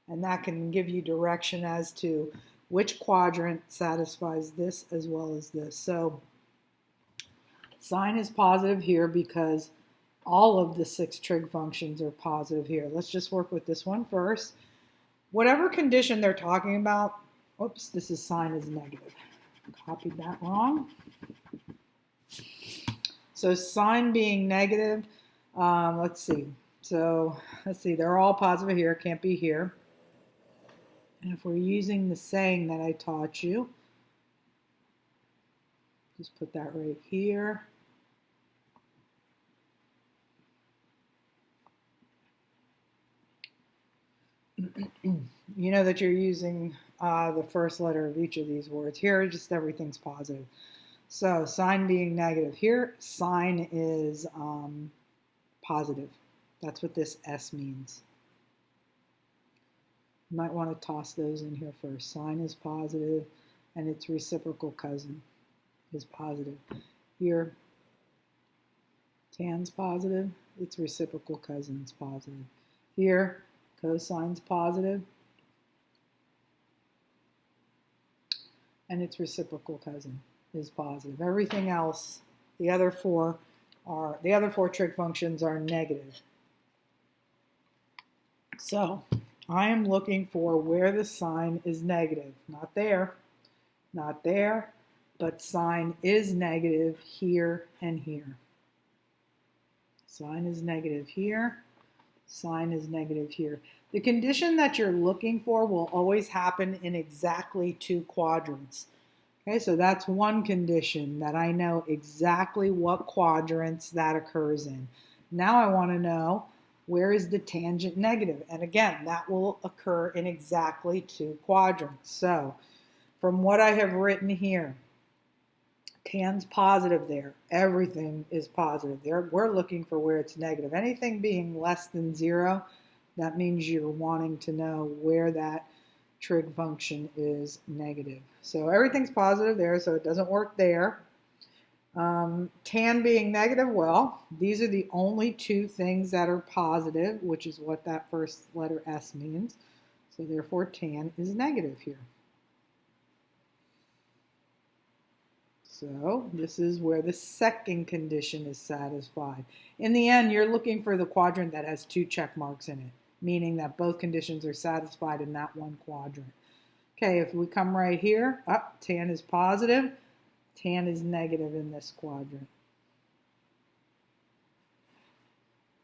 And that can give you direction as to which quadrant satisfies this as well as this. So sine is positive here because all of the 6 trig functions are positive here. Let's just work with this one first. Whatever condition they're talking about, oops, this is sine is negative. Copied that wrong. So sine being negative, let's see. So let's see, they're all positive here, can't be here. And if we're using the saying that I taught you, just put that right here. You know that you're using the first letter of each of these words. Here, just everything's positive. So sine being negative here, sine is positive. That's what this S means. You might want to toss those in here first. Sine is positive, and its reciprocal cousin is positive. Here, tan's positive, its reciprocal cousin's positive. Here, cosine's positive, and its reciprocal cousin is positive. Everything else, the other four trig functions are negative. So I am looking for where the sine is negative. Not there, not there, but sine is negative here and here. Sine is negative here, sine is negative here. The condition that you're looking for will always happen in exactly 2 quadrants. Okay, so that's one condition that I know exactly what quadrants that occurs in. Now I want to know where is the tangent negative. And again, that will occur in exactly 2 quadrants. So from what I have written here, tan's positive there. Everything is positive there. We're looking for where it's negative. Anything being less than 0, that means you're wanting to know where that trig function is negative. So everything's positive there, so it doesn't work there. Tan being negative, well, these are the only 2 things that are positive, which is what that first letter S means. So therefore, tan is negative here. So this is where the second condition is satisfied. In the end, you're looking for the quadrant that has 2 check marks in it, meaning that both conditions are satisfied in that one quadrant. Okay, if we come right here, tan is positive, tan is negative in this quadrant.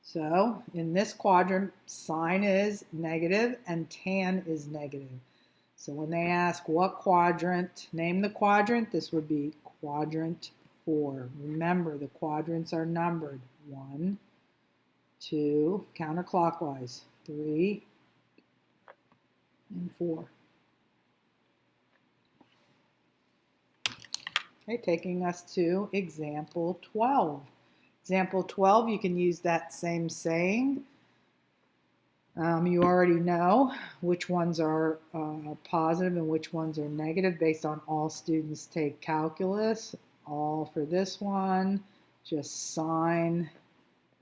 So in this quadrant, sine is negative and tan is negative. So when they ask what quadrant, name the quadrant, this would be quadrant 4. Remember, the quadrants are numbered. 1, 2, counterclockwise, 3, and 4. Okay, taking us to example 12. Example 12, you can use that same saying. You already know which ones are positive and which ones are negative based on all students take calculus. All for this one, just sine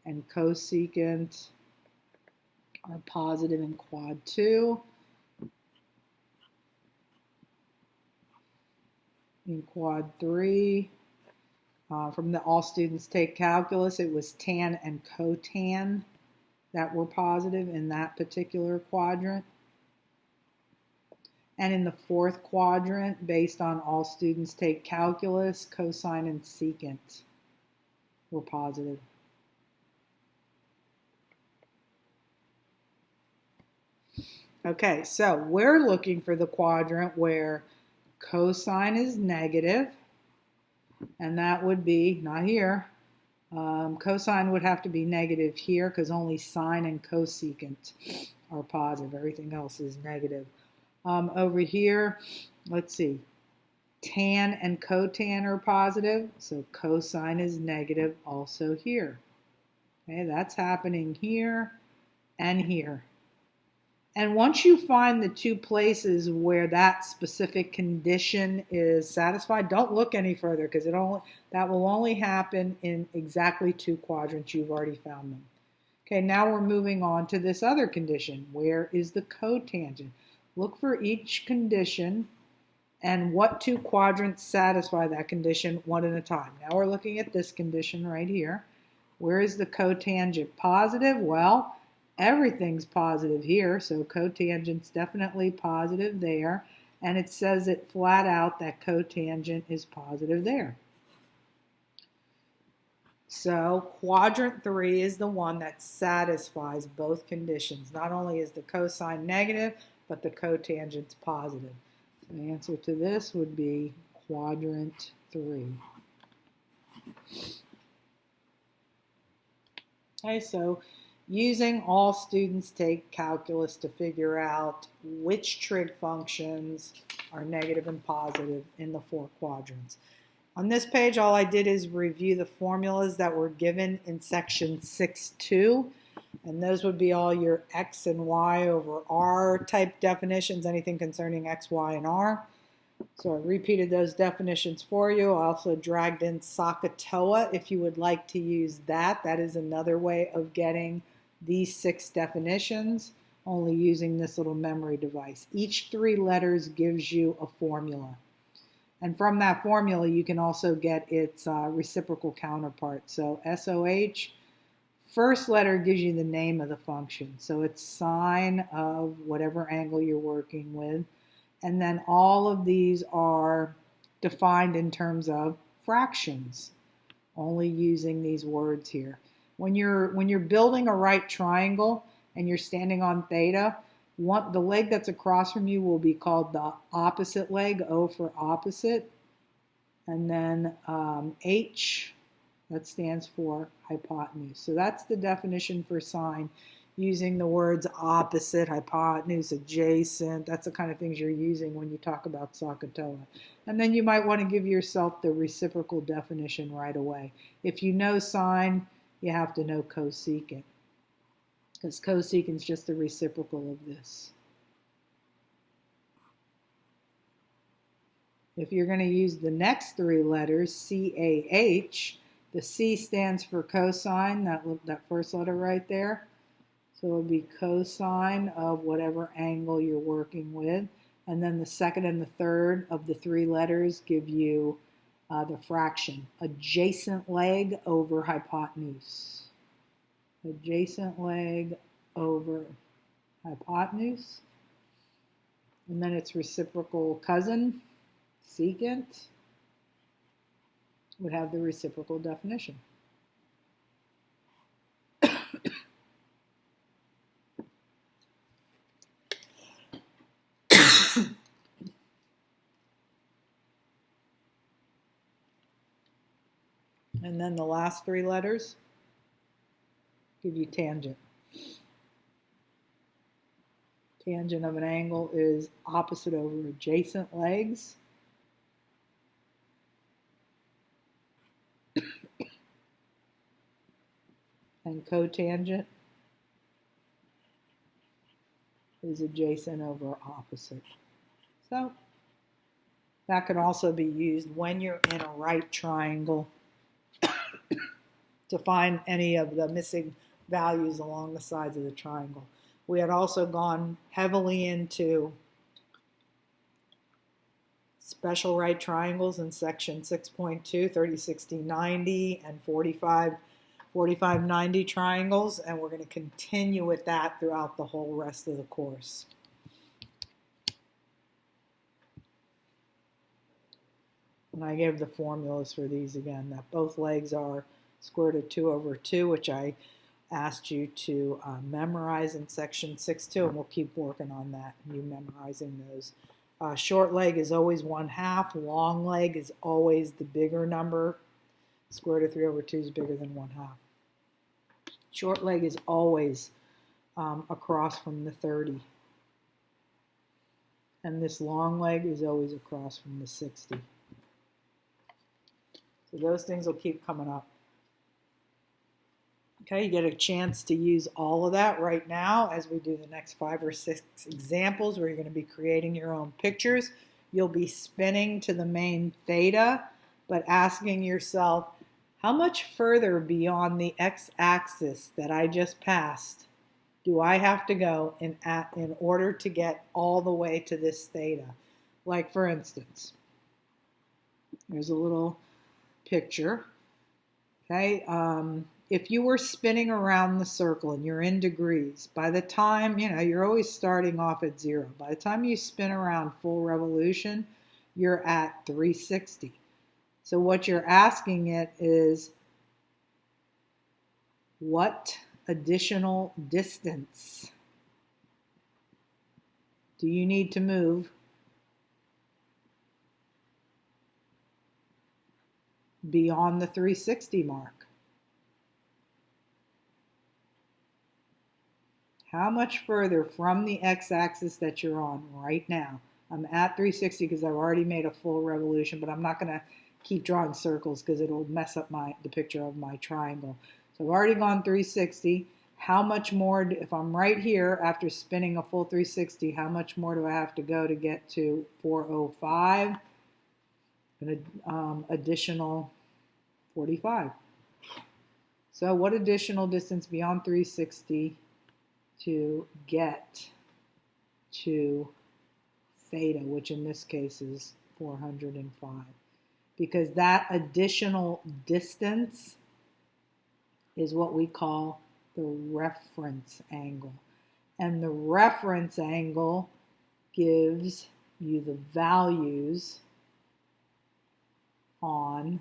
and cosecant are positive in quad 2. In quad 3, from the all students take calculus, it was tan and cotan that were positive in that particular quadrant. And in the 4th quadrant, based on all students take calculus, cosine and secant were positive. Okay, so we're looking for the quadrant where cosine is negative, and that would be, not here, cosine would have to be negative here because only sine and cosecant are positive. Everything else is negative. Over here, let's see, tan and cotan are positive, so cosine is negative also here. Okay, that's happening here and here. And once you find the two places where that specific condition is satisfied, don't look any further because that will only happen in exactly two quadrants. You've already found them. Okay, now we're moving on to this other condition. Where is the cotangent? Look for each condition and what two quadrants satisfy that condition one at a time. Now we're looking at this condition right here. Where is the cotangent? Positive? Well, everything's positive here, so cotangent's definitely positive there, and it says it flat out that cotangent is positive there. So quadrant 3 is the one that satisfies both conditions. Not only is the cosine negative, but the cotangent's positive. So the answer to this would be quadrant 3. Okay, so using all students take calculus to figure out which trig functions are negative and positive in the 4 quadrants. On this page, all I did is review the formulas that were given in section 6.2, and those would be all your x and y over r type definitions, anything concerning x, y, and r. So I repeated those definitions for you. I also dragged in SOHCAHTOA if you would like to use that. That is another way of getting these 6 definitions, only using this little memory device. Each 3 letters gives you a formula. And from that formula, you can also get its reciprocal counterpart. So SOH, first letter gives you the name of the function. So it's sine of whatever angle you're working with. And then all of these are defined in terms of fractions, only using these words here. When you're building a right triangle and you're standing on theta, the leg that's across from you will be called the opposite leg, O for opposite. And then H, that stands for hypotenuse. So that's the definition for sine, using the words opposite, hypotenuse, adjacent. That's the kind of things you're using when you talk about SOHCAHTOA. And then you might want to give yourself the reciprocal definition right away. If you know sine, you have to know cosecant, because cosecant is just the reciprocal of this. If you're going to use the next 3 letters, CAH, the C stands for cosine, that first letter right there. So it would be cosine of whatever angle you're working with. And then the second and the third of the 3 letters give you the fraction. Adjacent leg over hypotenuse. Adjacent leg over hypotenuse. And then its reciprocal cousin, secant, would have the reciprocal definition. And then the last 3 letters give you tangent. Tangent of an angle is opposite over adjacent legs. And cotangent is adjacent over opposite. So that could also be used when you're in a right triangle to find any of the missing values along the sides of the triangle. We had also gone heavily into special right triangles in section 6.2, 30, 60, 90, and 45, 90 triangles, and we're going to continue with that throughout the whole rest of the course. And I gave the formulas for these again, that both legs are square root of 2 over 2, which I asked you to memorize in section 6.2, and we'll keep working on that, you memorizing those. Short leg is always 1/2, long leg is always the bigger number. Square root of 3 over 2 is bigger than 1/2. Short leg is always across from the 30. And this long leg is always across from the 60. So those things will keep coming up. Okay, you get a chance to use all of that right now as we do the next 5 or 6 examples where you're going to be creating your own pictures. You'll be spinning to the main theta, but asking yourself, how much further beyond the x-axis that I just passed do I have to go in order to get all the way to this theta? Like for instance, here's a little picture. Okay, if you were spinning around the circle and you're in degrees, by the time, you're always starting off at 0. By the time you spin around full revolution, you're at 360. So what you're asking it is, what additional distance do you need to move beyond the 360 mark? How much further from the x-axis that you're on right now? I'm at 360 because I've already made a full revolution, but I'm not going to keep drawing circles because it'll mess up the picture of my triangle. So I've already gone 360. How much more, if I'm right here after spinning a full 360, how much more do I have to go to get to 405? An additional 45. So what additional distance beyond 360 to get to theta, which in this case is 405? Because that additional distance is what we call the reference angle. And the reference angle gives you the values on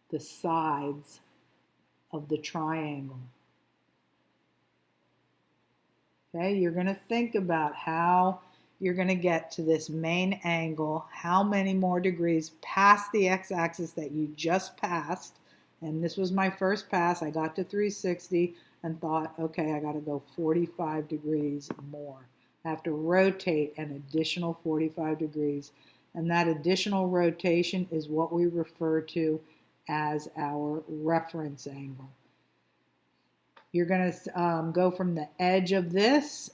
the sides of the triangle. Okay, you're going to think about how you're going to get to this main angle, how many more degrees past the x-axis that you just passed. And this was my first pass. I got to 360 and thought, okay, I got to go 45 degrees more. I have to rotate an additional 45 degrees. And that additional rotation is what we refer to as our reference angle. You're going to go from the edge of this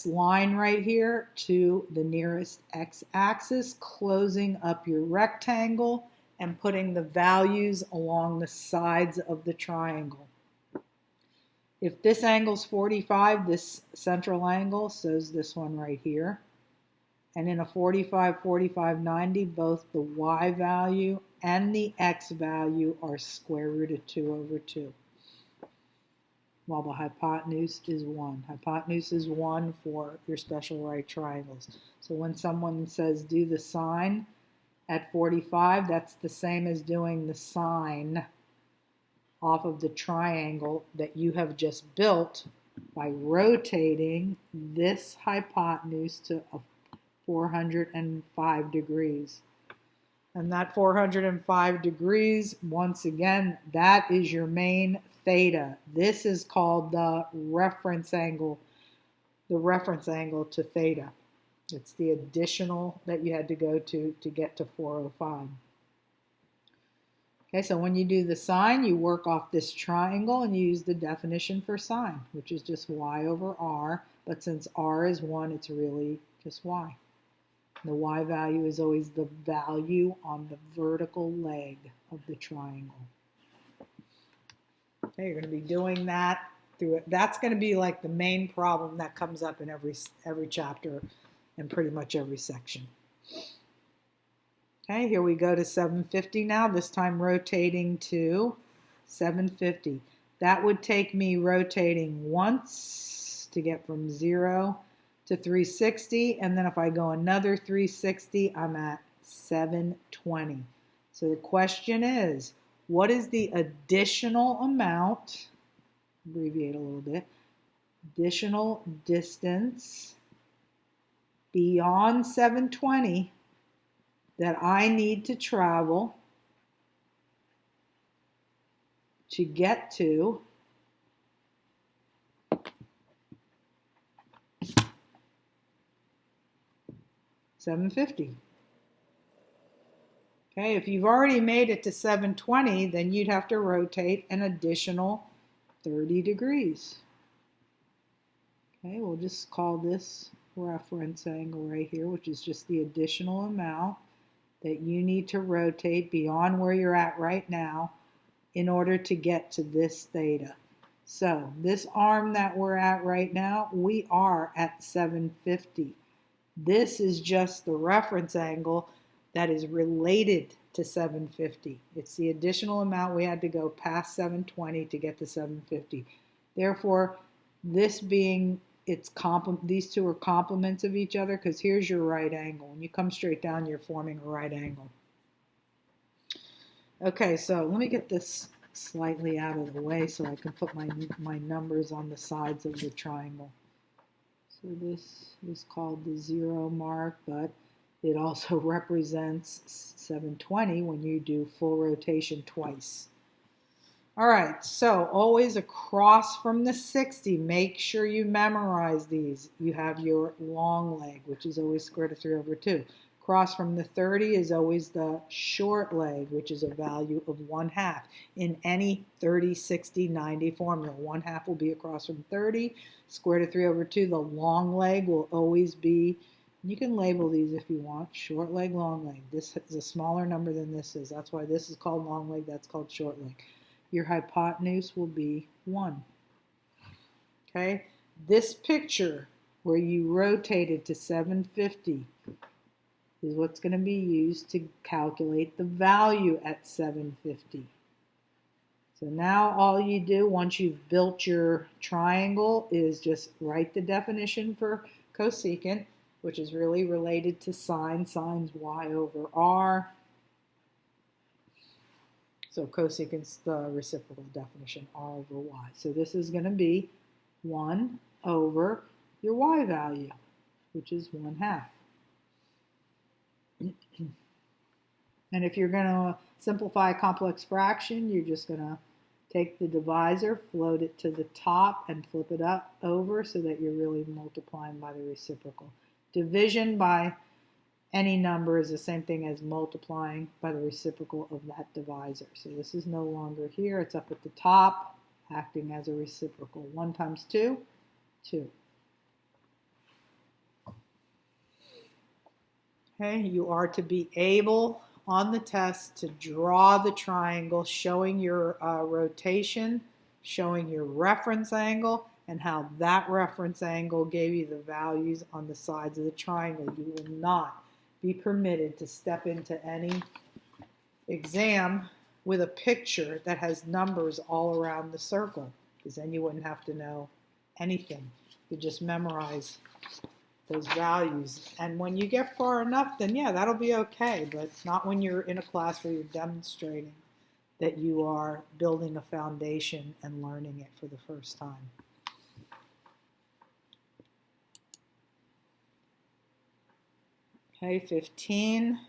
line right here to the nearest x-axis, closing up your rectangle and putting the values along the sides of the triangle. If this angle's 45, this central angle, so is this one right here. And in a 45, 45, 90, both the y value and the x value are square root of 2 over 2. While the hypotenuse is 1. Hypotenuse is 1 for your special right triangles. So when someone says do the sine at 45, that's the same as doing the sine off of the triangle that you have just built by rotating this hypotenuse to 405 degrees. And that 405 degrees, once again, that is your main theta. This is called the reference angle to theta. It's the additional that you had to go to get to 405. Okay, so when you do the sine, you work off this triangle and you use the definition for sine, which is just y over r. But since r is 1, it's really just y. The y value is always the value on the vertical leg of the triangle. Okay, you're going to be doing that through it. That's going to be like the main problem that comes up in every chapter and pretty much every section. Okay, here we go to 750 now, this time rotating to 750. That would take me rotating once to get from 0 to 360, and then if I go another 360, I'm at 720. So the question is, what is the additional amount, abbreviate a little bit, additional distance beyond 720 that I need to travel to get to 750. Okay, if you've already made it to 720, then you'd have to rotate an additional 30 degrees. Okay, we'll just call this reference angle right here, which is just the additional amount that you need to rotate beyond where you're at right now in order to get to this theta. So this arm that we're at right now, we are at 750. This is just the reference angle that is related to 750. It's the additional amount we had to go past 720 to get to 750. Therefore, this being these two are complements of each other, because here's your right angle. When you come straight down, you're forming a right angle. Okay, so let me get this slightly out of the way so I can put my numbers on the sides of the triangle. So this is called the 0 mark, but it also represents 720 when you do full rotation twice. All right, so always across from the 60, make sure you memorize these. You have your long leg, which is always square root of 3 over 2. Across from the 30 is always the short leg, which is a value of 1/2. In any 30, 60, 90 formula, 1/2 will be across from 30. Square root of 3 over 2, the long leg will always be, you can label these if you want, short leg, long leg. This is a smaller number than this is. That's why this is called long leg, that's called short leg. Your hypotenuse will be 1. Okay, this picture where you rotated to 750 is what's going to be used to calculate the value at 750. So now all you do once you've built your triangle is just write the definition for cosecant, which is really related to sine. Sine's y over r. So cosecant's the reciprocal definition, r over y. So this is going to be 1 over your y value, which is 1/2. And if you're going to simplify a complex fraction, you're just going to take the divisor, float it to the top, and flip it up over so that you're really multiplying by the reciprocal. Division by any number is the same thing as multiplying by the reciprocal of that divisor. So this is no longer here. It's up at the top, acting as a reciprocal. 1 times 2, 2. Okay, you are to be able on the test to draw the triangle showing your rotation, showing your reference angle, and how that reference angle gave you the values on the sides of the triangle. You will not be permitted to step into any exam with a picture that has numbers all around the circle, because then you wouldn't have to know anything. You just memorize those values. And when you get far enough, then yeah, that'll be okay, but not when you're in a class where you're demonstrating that you are building a foundation and learning it for the first time. Okay, 15.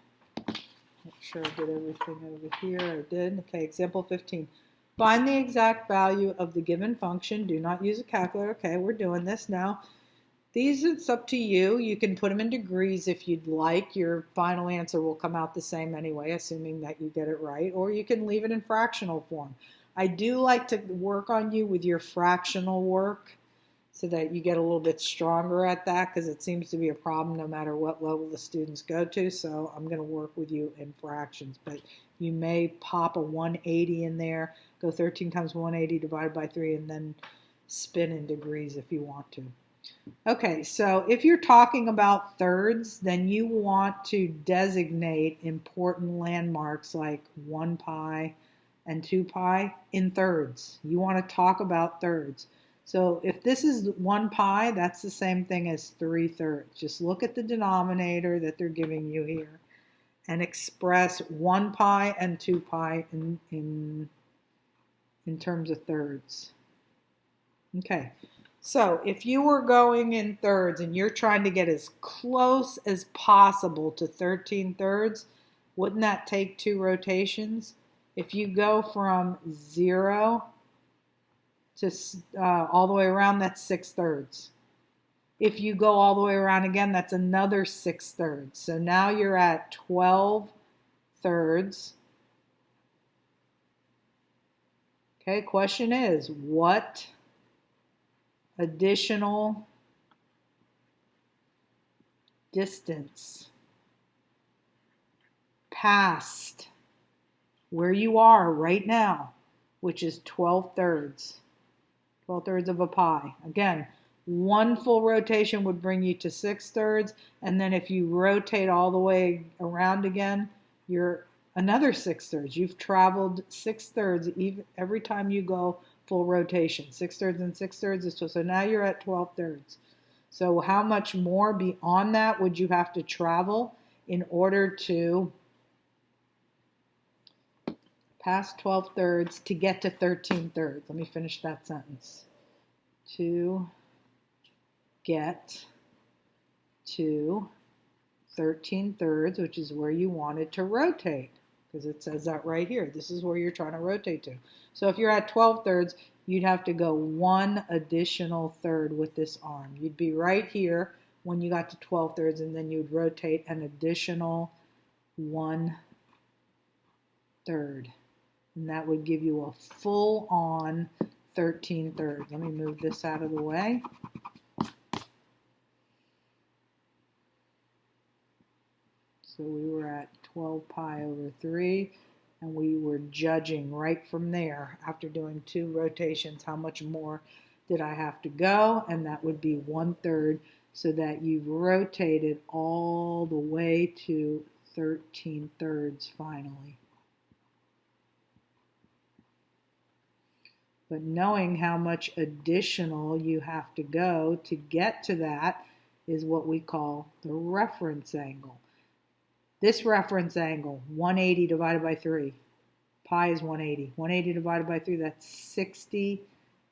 Make sure I did everything over here. I did. Okay, example 15. Find the exact value of the given function. Do not use a calculator. Okay, we're doing this now. These, it's up to you. You can put them in degrees if you'd like. Your final answer will come out the same anyway, assuming that you get it right. Or you can leave it in fractional form. I do like to work on you with your fractional work so that you get a little bit stronger at that, because it seems to be a problem no matter what level the students go to. So I'm going to work with you in fractions. But you may pop a 180 in there, go 13 times 180 divided by 3, and then spin in degrees if you want to. Okay, so if you're talking about thirds, then you want to designate important landmarks like 1 pi and 2 pi in thirds. You want to talk about thirds. So if this is 1 pi, that's the same thing as 3/3. Just look at the denominator that they're giving you here and express 1 pi and 2 pi in terms of thirds. Okay. So if you were going in thirds and you're trying to get as close as possible to 13/3, wouldn't that take 2 rotations? If you go from 0 to all the way around, that's 6/3. If you go all the way around again, that's another 6/3. So now you're at 12/3. Okay, question is, what additional distance past where you are right now, which is 12/3, 12/3 of a pi. Again, one full rotation would bring you to 6/3, and then if you rotate all the way around again, you're another 6/3. You've traveled 6/3 every time you go full rotation. 6/3 and 6/3 is 12. So now you're at 12/3. So how much more beyond that would you have to travel in order to pass 12/3 to get to 13/3? Let me finish that sentence. To get to 13/3, which is where you wanted to rotate, because it says that right here. This is where you're trying to rotate to. So if you're at 12/3, you'd have to go one additional third with this arm. You'd be right here when you got to 12/3, and then you'd rotate an additional 1/3. And that would give you a full-on 13/3. Let me move this out of the way. So we were at 12 pi over 3, and we were judging right from there, after doing 2 rotations, how much more did I have to go, and that would be 1/3, so that you've rotated all the way to 13/3 finally. But knowing how much additional you have to go to get to that is what we call the reference angle. This reference angle, 180 divided by 3. Pi is 180. 180 divided by 3, that's 60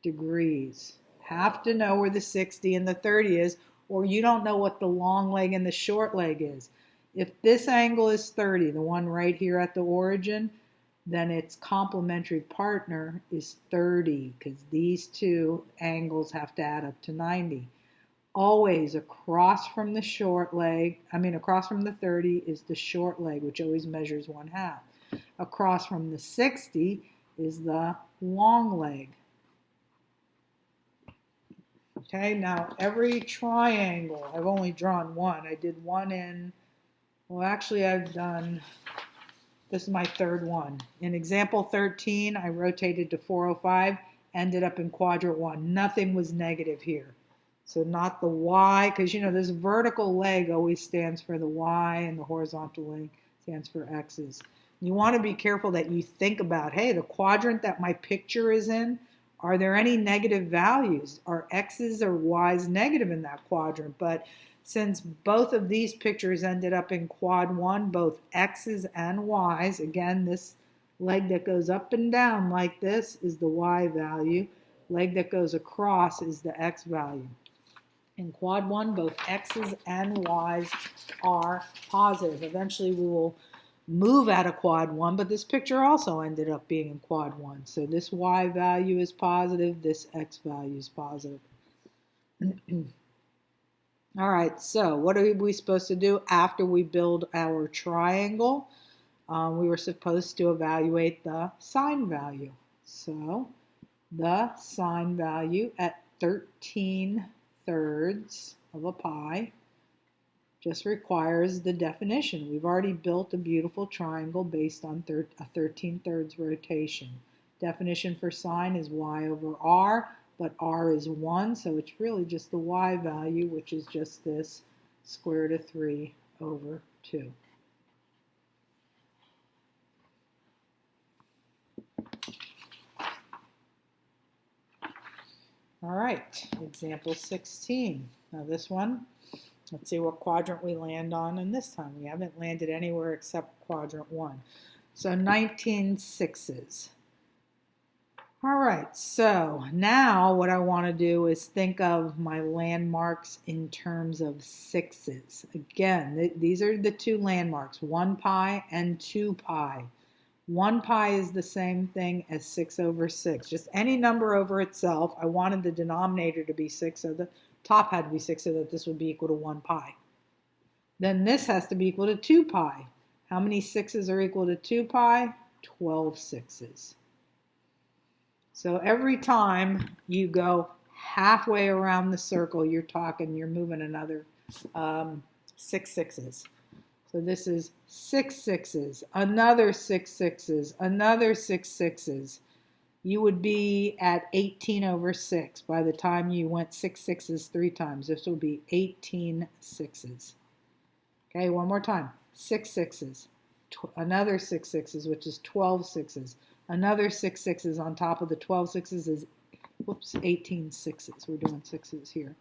degrees. Have to know where the 60 and the 30 is, or you don't know what the long leg and the short leg is. If this angle is 30, the one right here at the origin, then its complementary partner is 30, because these two angles have to add up to 90. Always across from the short leg, across from the 30 is the short leg, which always measures 1/2. Across from the 60 is the long leg. Okay, now every triangle, I've only drawn one. I did one in, well, actually I've done, this is my third one. In example 13, I rotated to 405, ended up in quadrant 1. Nothing was negative here. So not the y, because this vertical leg always stands for the y, and the horizontal leg stands for x's. You want to be careful that you think about, hey, the quadrant that my picture is in, are there any negative values? Are x's or y's negative in that quadrant? But since both of these pictures ended up in quad 1, both x's and y's, again, this leg that goes up and down like this is the y value. Leg that goes across is the x value. In quad 1, both x's and y's are positive. Eventually we will move out of quad 1, but this picture also ended up being in quad 1. So this y value is positive, this x value is positive. All right, so what are we supposed to do after we build our triangle? We were supposed to evaluate the sine value. So the sine value at 13/3 of a pi just requires the definition. We've already built a beautiful triangle based on a 13/3 rotation. Definition for sine is y over r, but r is 1, so it's really just the y value, which is just this square root of 3 over 2. All right, example 16. Now this one, let's see what quadrant we land on, and this time we haven't landed anywhere except quadrant 1. So 19/6. All right, so now what I want to do is think of my landmarks in terms of 6s. Again, these are the two landmarks, 1 pi and 2 pi. 1 pi is the same thing as 6 over 6. Just any number over itself. I wanted the denominator to be 6, so the top had to be 6, so that this would be equal to 1 pi. Then this has to be equal to 2 pi. How many 6s are equal to 2 pi? 12 6s. So every time you go halfway around the circle, you're moving another 6 sixes. So this is 6 sixes, another 6 sixes, another 6 sixes. You would be at 18 over 6 by the time you went 6 sixes 3 times. This will be 18 sixes. Okay, one more time. 6 sixes, another 6 sixes, which is 12 sixes. Another 6 sixes on top of the 12 sixes is, 18 sixes. We're doing sixes here.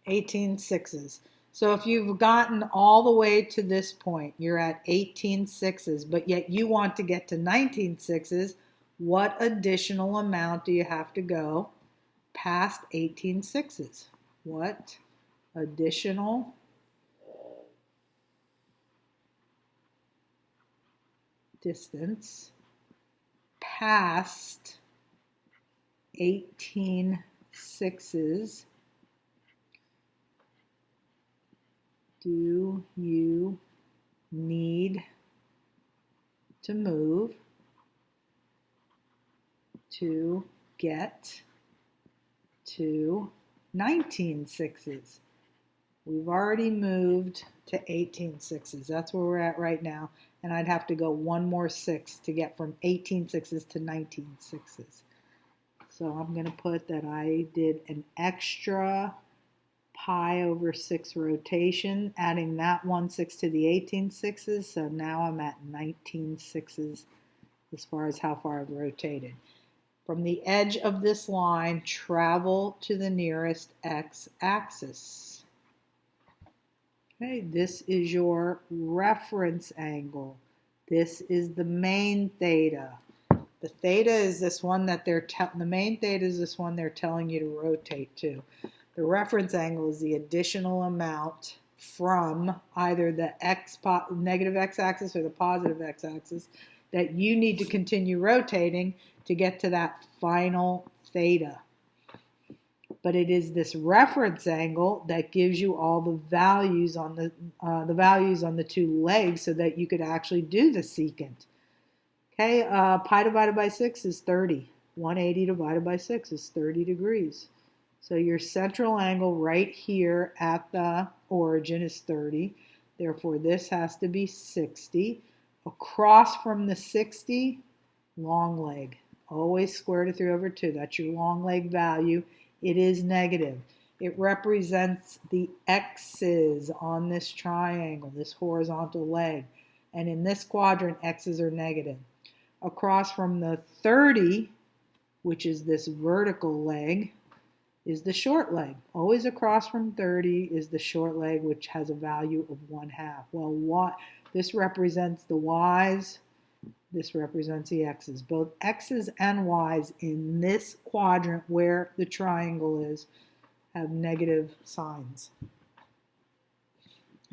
18 sixes. So if you've gotten all the way to this point, you're at 18 sixes, but yet you want to get to 19 sixes, what additional amount do you have to go past 18 sixes? What additional distance past 18 sixes do you need to move to get to 19 sixes? We've already moved to 18 sixes. That's where we're at right now. And I'd have to go one more 6 to get from 18 sixes to 19 sixes. So I'm going to put that I did an extra pi over 6 rotation, adding that 1 6 to the 18 sixes. So now I'm at 19 sixes as far as how far I've rotated. From the edge of this line, travel to the nearest x-axis. Okay, this is your reference angle. This is the main theta. The theta is this one that the main theta is this one they're telling you to rotate to. The reference angle is the additional amount from either the negative x-axis or the positive x-axis that you need to continue rotating to get to that final theta. But it is this reference angle that gives you all the values on the two legs so that you could actually do the secant. Okay, pi divided by 6 is 30. 180 divided by 6 is 30 degrees. So your central angle right here at the origin is 30. Therefore, this has to be 60. Across from the 60, long leg. Always square root of 3 over 2. That's your long leg value. It is negative. It represents the x's on this triangle, this horizontal leg. And in this quadrant, x's are negative. Across from the 30, which is this vertical leg, is the short leg. Always across from 30 is the short leg, which has a value of 1/2. Well, this represents the y's. This represents the x's. Both x's and y's in this quadrant where the triangle is have negative signs.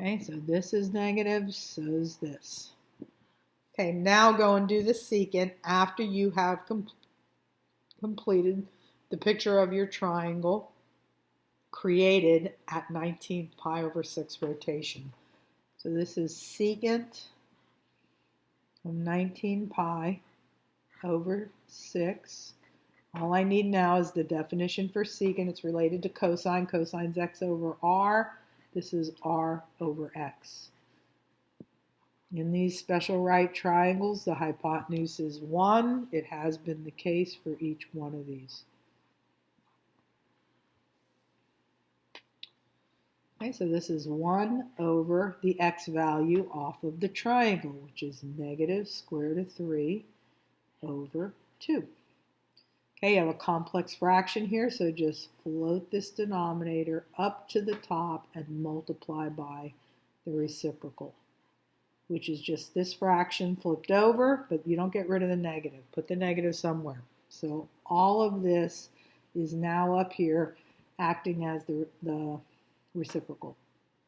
Okay, so this is negative, so is this. Okay, now go and do the secant after you have completed the picture of your triangle created at 19 pi over 6 rotation. So this is secant of 19 pi over 6. All I need now is the definition for secant. It's related to cosine. Cosine's x over r. This is r over x. In these special right triangles, the hypotenuse is 1. It has been the case for each one of these. Okay, so this is 1 over the x value off of the triangle, which is negative square root of 3 over 2. Okay, you have a complex fraction here, so just float this denominator up to the top and multiply by the reciprocal, which is just this fraction flipped over, but you don't get rid of the negative. Put the negative somewhere. So all of this is now up here acting as the reciprocal.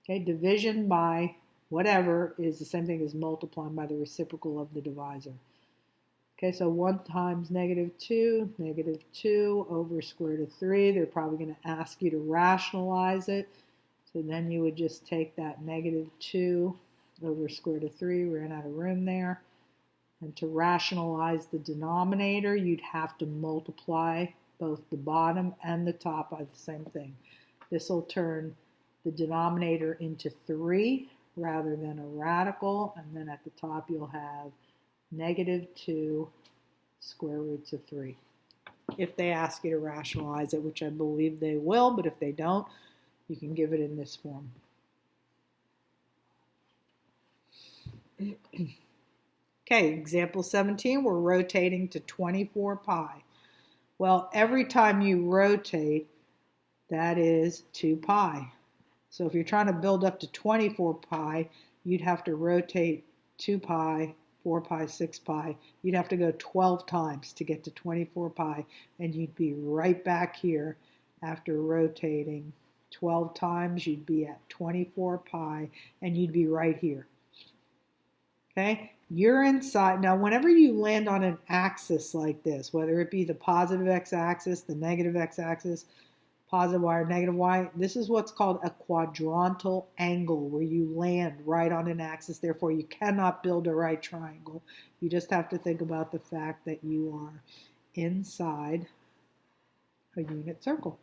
Okay, division by whatever is the same thing as multiplying by the reciprocal of the divisor. Okay, so 1 times negative 2 over square root of 3. They're probably going to ask you to rationalize it. So then you would just take that negative 2 over square root of 3. We ran out of room there. And to rationalize the denominator, you'd have to multiply both the bottom and the top by the same thing. This will turn the denominator into 3 rather than a radical, and then at the top you'll have -2 square roots of 3. If they ask you to rationalize it, which I believe they will, but if they don't, you can give it in this form. Okay, example 17, we're rotating to 24 pi. Well, every time you rotate, that is 2 pi. So if you're trying to build up to 24 pi, you'd have to rotate 2 pi, 4 pi, 6 pi. You'd have to go 12 times to get to 24 pi, and you'd be right back here after rotating 12 times. You'd be at 24 pi, and you'd be right here. Okay, you're inside. Now, whenever you land on an axis like this, whether it be the positive x-axis, the negative x-axis, positive y or negative y, this is what's called a quadrantal angle, where you land right on an axis. Therefore, you cannot build a right triangle. You just have to think about the fact that you are inside a unit circle.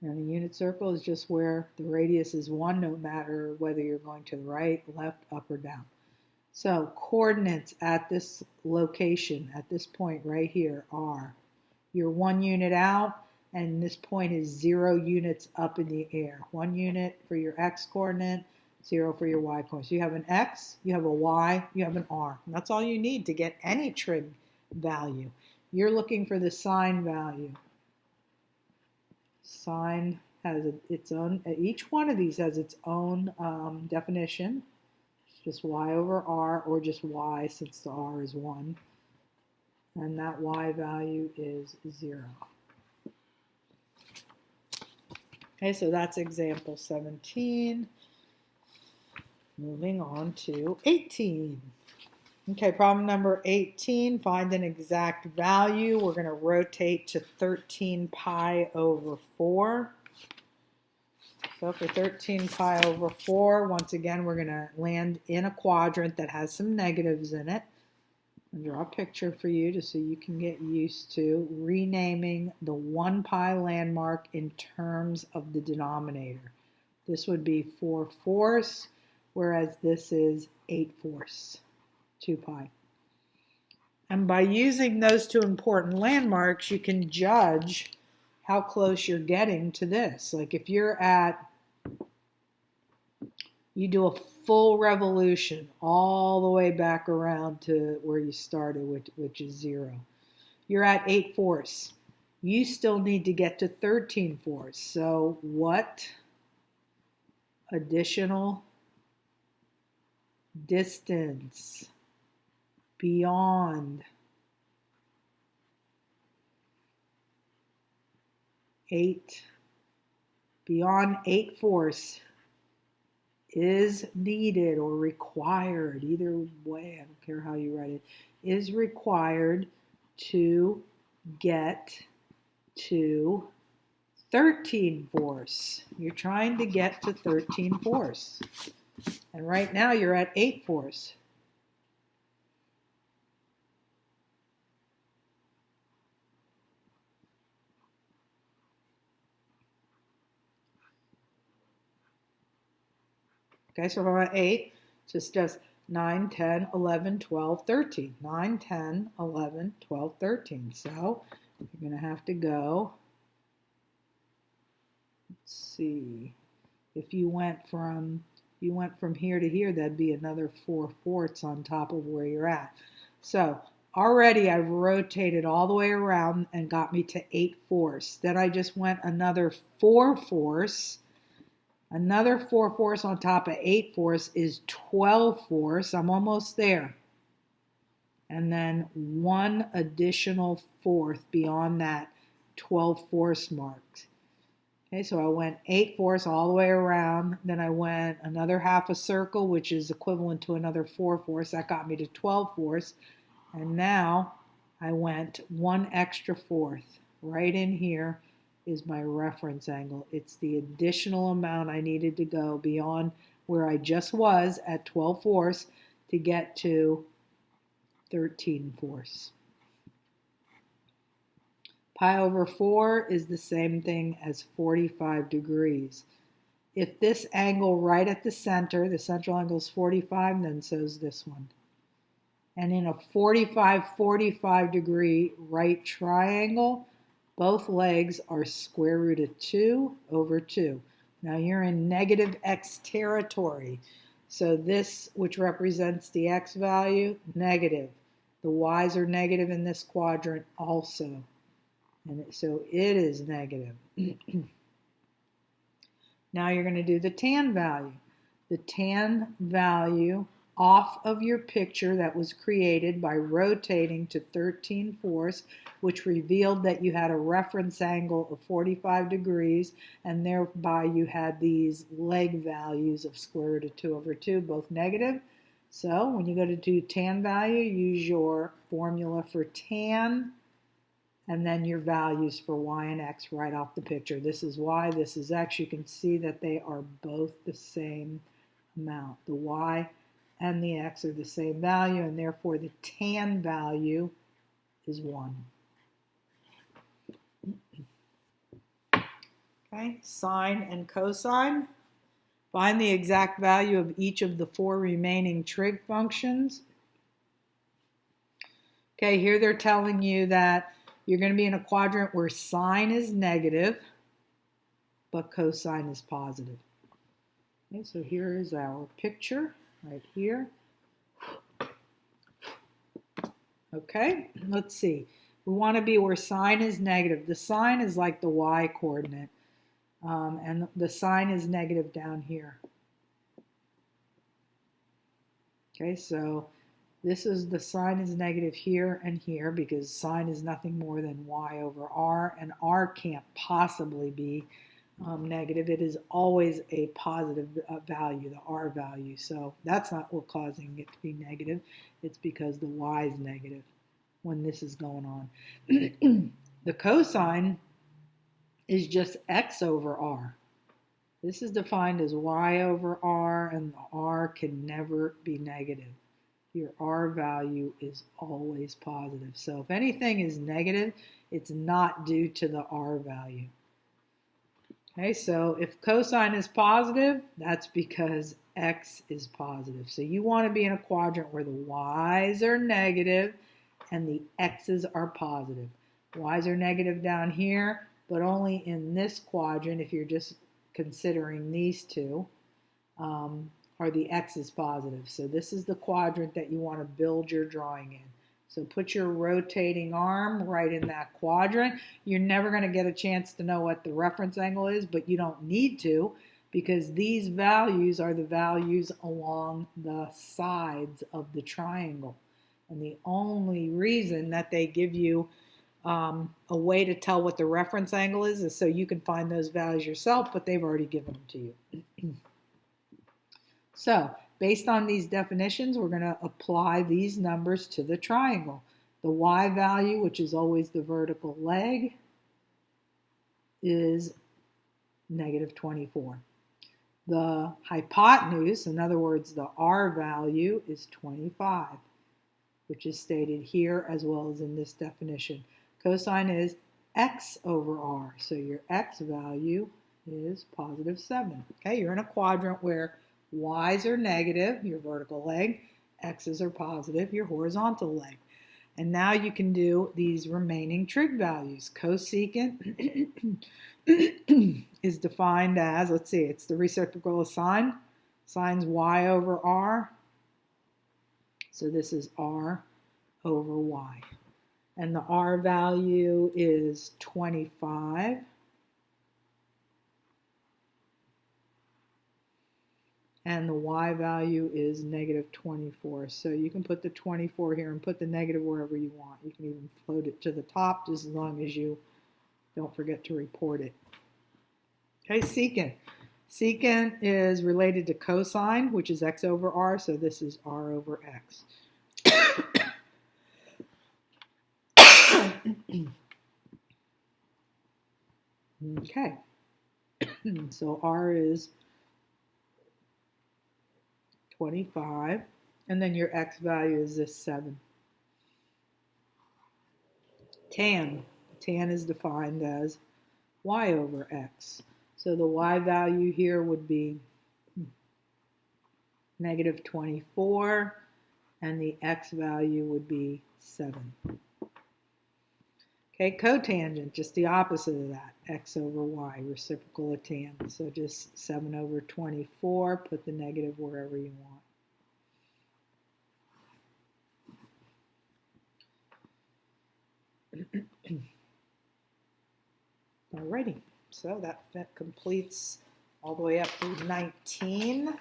And a unit circle is just where the radius is 1, no matter whether you're going to the right, left, up, or down. So coordinates at this location, at this point right here, are your 1 unit out, and this point is 0 units up in the air. 1 unit for your x coordinate, 0 for your y coordinate. So you have an x, you have a y, you have an r. And that's all you need to get any trig value. You're looking for the sine value. Sine has its own, each one of these has its own definition. It's just y over r, or just y since the r is 1. And that y value is 0. Okay, so that's example 17. Moving on to 18. Okay, problem number 18, find an exact value. We're going to rotate to 13 pi over 4. So for 13 pi over 4, once again, we're going to land in a quadrant that has some negatives in it. I'll draw a picture for you just so you can get used to renaming the 1 pi landmark in terms of the denominator. This would be 4/4, whereas this is 8/4. 2 pi. And by using those two important landmarks, you can judge how close you're getting to this. Like if you're at, you do a full revolution all the way back around to where you started, which is 0. You're at 8/4. You still need to get to 13/4. So what additional distance beyond 8/4 is needed or required, either way, I don't care how you write it, is required to get to 13/4. You're trying to get to 13/4. And right now you're at 8/4. Okay, so if I'm at 8, just does 9, 10, 11, 12, 13. 9, 10, 11, 12, 13. So you're going to have to go, let's see, if you went from here to here, that'd be another 4/4 on top of where you're at. So already I've rotated all the way around and got me to 8/4. Then I just went another 4/4. Another 4/4 on top of 8/4 is 12/4. I'm almost there. And then one additional fourth beyond that 12/4 mark. Okay, so I went 8/4 all the way around. Then I went another half a circle, which is equivalent to another 4/4. That got me to 12/4. And now I went one extra fourth. Right in here is my reference angle. It's the additional amount I needed to go beyond where I just was at 12/4 to get to 13/4. Pi over 4 is the same thing as 45 degrees. If this angle right at the central angle is 45, then so is this one. And in a 45-45 degree right triangle, both legs are square root of 2 over 2. Now you're in negative x territory. So this, which represents the x value, negative. The y's are negative in this quadrant also. And so it is negative. Now you're going to do the tan value. The tan value off of your picture that was created by rotating to 13/4, which revealed that you had a reference angle of 45 degrees, and thereby you had these leg values of square root of 2 over 2, both negative. So when you go to do tan value, use your formula for tan, and then your values for y and x right off the picture. This is y, this is x. You can see that they are both the same amount. The y and the x are the same value, and therefore the tan value is 1. Okay, sine and cosine. Find the exact value of each of the 4 remaining trig functions. Okay, here they're telling you that you're going to be in a quadrant where sine is negative, but cosine is positive. Okay, so here is our picture right here. Okay, let's see. We want to be where sine is negative. The sine is like the y coordinate, and the sine is negative down here. Okay, so this is the sine is negative here and here because sine is nothing more than y over r, and r can't possibly be negative. It is always a positive value, the r value. So that's not what's causing it to be negative. It's because the y is negative when this is going on. The cosine is just x over r. This is defined as y over r, and the r can never be negative. Your r value is always positive. So if anything is negative, it's not due to the r value. Okay, so if cosine is positive, that's because x is positive. So you want to be in a quadrant where the y's are negative and the x's are positive. Y's are negative down here, but only in this quadrant, if you're just considering these two, are the x's positive. So this is the quadrant that you want to build your drawing in. So put your rotating arm right in that quadrant. You're never going to get a chance to know what the reference angle is, but you don't need to, because these values are the values along the sides of the triangle. And the only reason that they give you a way to tell what the reference angle is so you can find those values yourself, but they've already given them to you. So, based on these definitions, we're going to apply these numbers to the triangle. The y value, which is always the vertical leg, is negative 24. The hypotenuse, in other words, the r value, is 25, which is stated here as well as in this definition. Cosine is x over r, so your x value is positive 7. Okay, you're in a quadrant where y's are negative, your vertical leg, x's are positive, your horizontal leg. And now you can do these remaining trig values. Cosecant is defined as, let's see, it's the reciprocal of sine. Sine's y over r. So this is r over y. And the r value is 25. And the y value is negative 24. So you can put the 24 here and put the negative wherever you want. You can even float it to the top, just as long as you don't forget to report it. Okay, secant. Secant is related to cosine, which is x over r, so this is r over x. Okay, so r is 25, And then your x value is this 7. Tan is defined as y over x. So the y value here would be negative 24, and the x value would be 7. Okay, cotangent, just the opposite of that, x over y, reciprocal of tan. So just 7 over 24, put the negative wherever you want. Alrighty, so that completes all the way up through 19.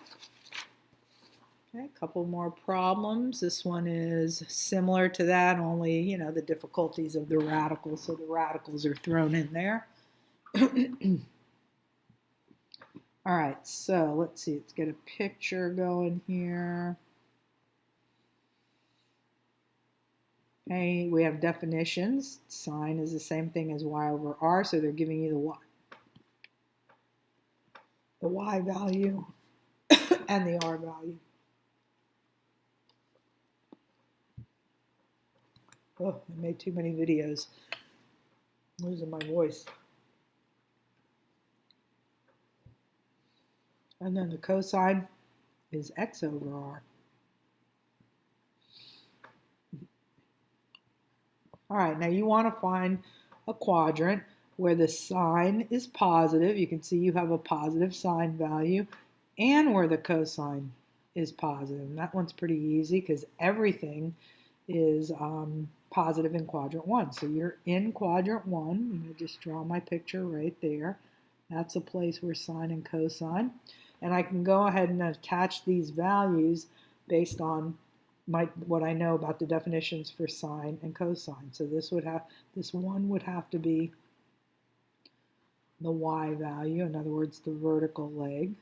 Okay, a couple more problems. This one is similar to that, only, you know, the difficulties of the radicals, so the radicals are thrown in there. All right, so let's see, let's get a picture going here. Okay, we have definitions. Sine is the same thing as y over r, so they're giving you the y value and the r value. Oh, I made too many videos. I'm losing my voice. And then the cosine is x over r. All right, now you want to find a quadrant where the sine is positive. You can see you have a positive sine value, and where the cosine is positive. And that one's pretty easy because everything is positive in quadrant 1. So you're in quadrant 1. I'm going to just draw my picture right there. That's a place where sine and cosine. And I can go ahead and attach these values based on what I know about the definitions for sine and cosine. So this one would have to be the y value, in other words, the vertical leg.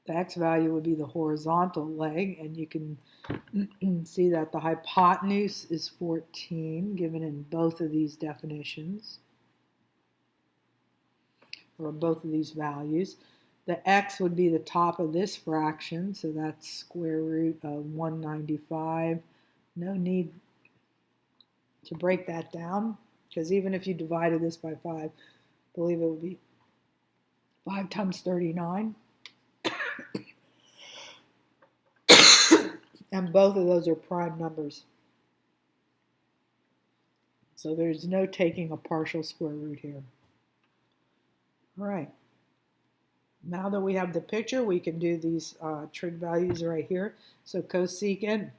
The x value would be the horizontal leg, and you can see that the hypotenuse is 14, given in both of these definitions, or both of these values. The x would be the top of this fraction, so that's square root of 195. No need to break that down, because even if you divided this by 5, I believe it would be 5 times 39. And both of those are prime numbers. So there's no taking a partial square root here. All right. Now that we have the picture, we can do these trig values right here. So cosecant,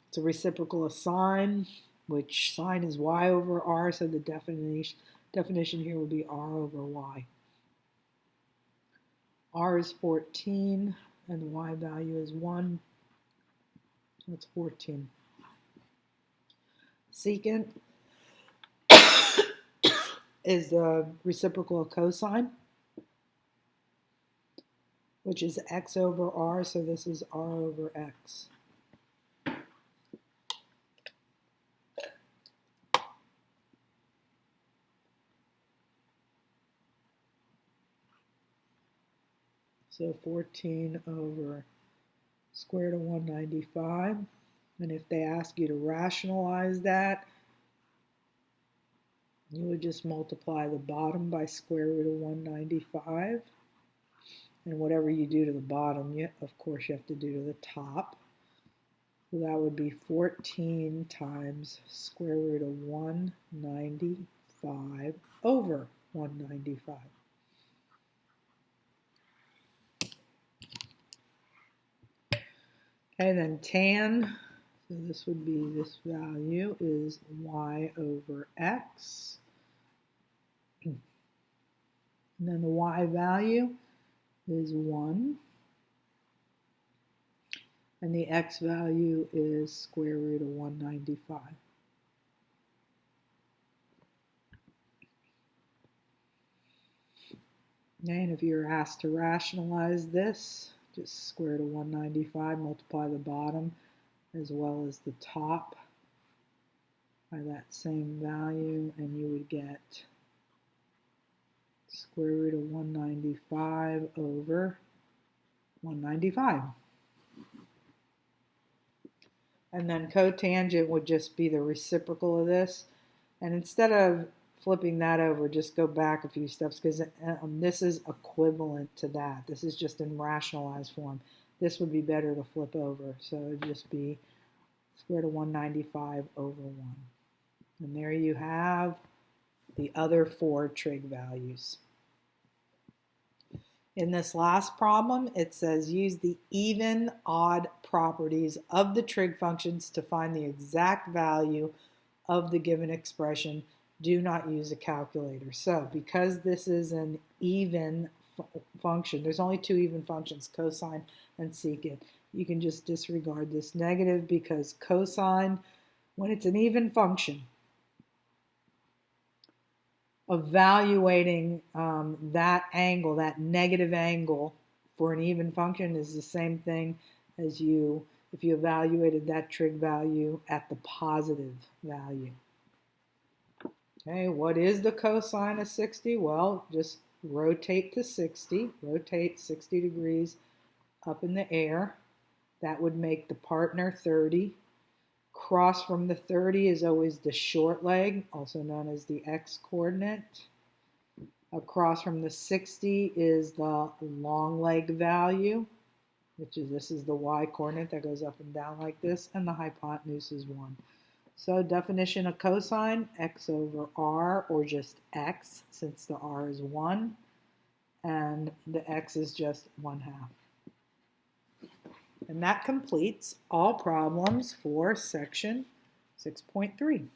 it's a reciprocal of sine, which sine is y over r, so the definition here would be r over y. R is 14, and the y value is 1. That's 14. Secant is the reciprocal of cosine, which is x over r, so this is r over x. So 14 over square root of 195. And if they ask you to rationalize that, you would just multiply the bottom by square root of 195. And whatever you do to the bottom, of course, you have to do to the top. So that would be 14 times square root of 195 over 195. Okay, then tan, so this would be, this value is y over x. And then the y value is 1. And the x value is square root of 195. And if you're asked to rationalize this, just square root of 195, multiply the bottom as well as the top by that same value, and you would get square root of 195 over 195. And then cotangent would just be the reciprocal of this. And instead of flipping that over, just go back a few steps because this is equivalent to that. This is just in rationalized form. This would be better to flip over. So it would just be square root of 195 over 1. And there you have the other 4 trig values. In this last problem, it says use the even, odd properties of the trig functions to find the exact value of the given expression. Do not use a calculator. So because this is an even function, there's only 2 even functions, cosine and secant. You can just disregard this negative because cosine, when it's an even function, evaluating that angle, that negative angle for an even function is the same thing as if you evaluated that trig value at the positive value. Okay, what is the cosine of 60? Well, just rotate to 60, rotate 60 degrees up in the air. That would make the partner 30. Cross from the 30 is always the short leg, also known as the x-coordinate. Across from the 60 is the long leg value, which is this is the y-coordinate that goes up and down like this, and the hypotenuse is 1. So definition of cosine, x over r, or just x, since the r is 1, and the x is just 1/2. And that completes all problems for section 6.3.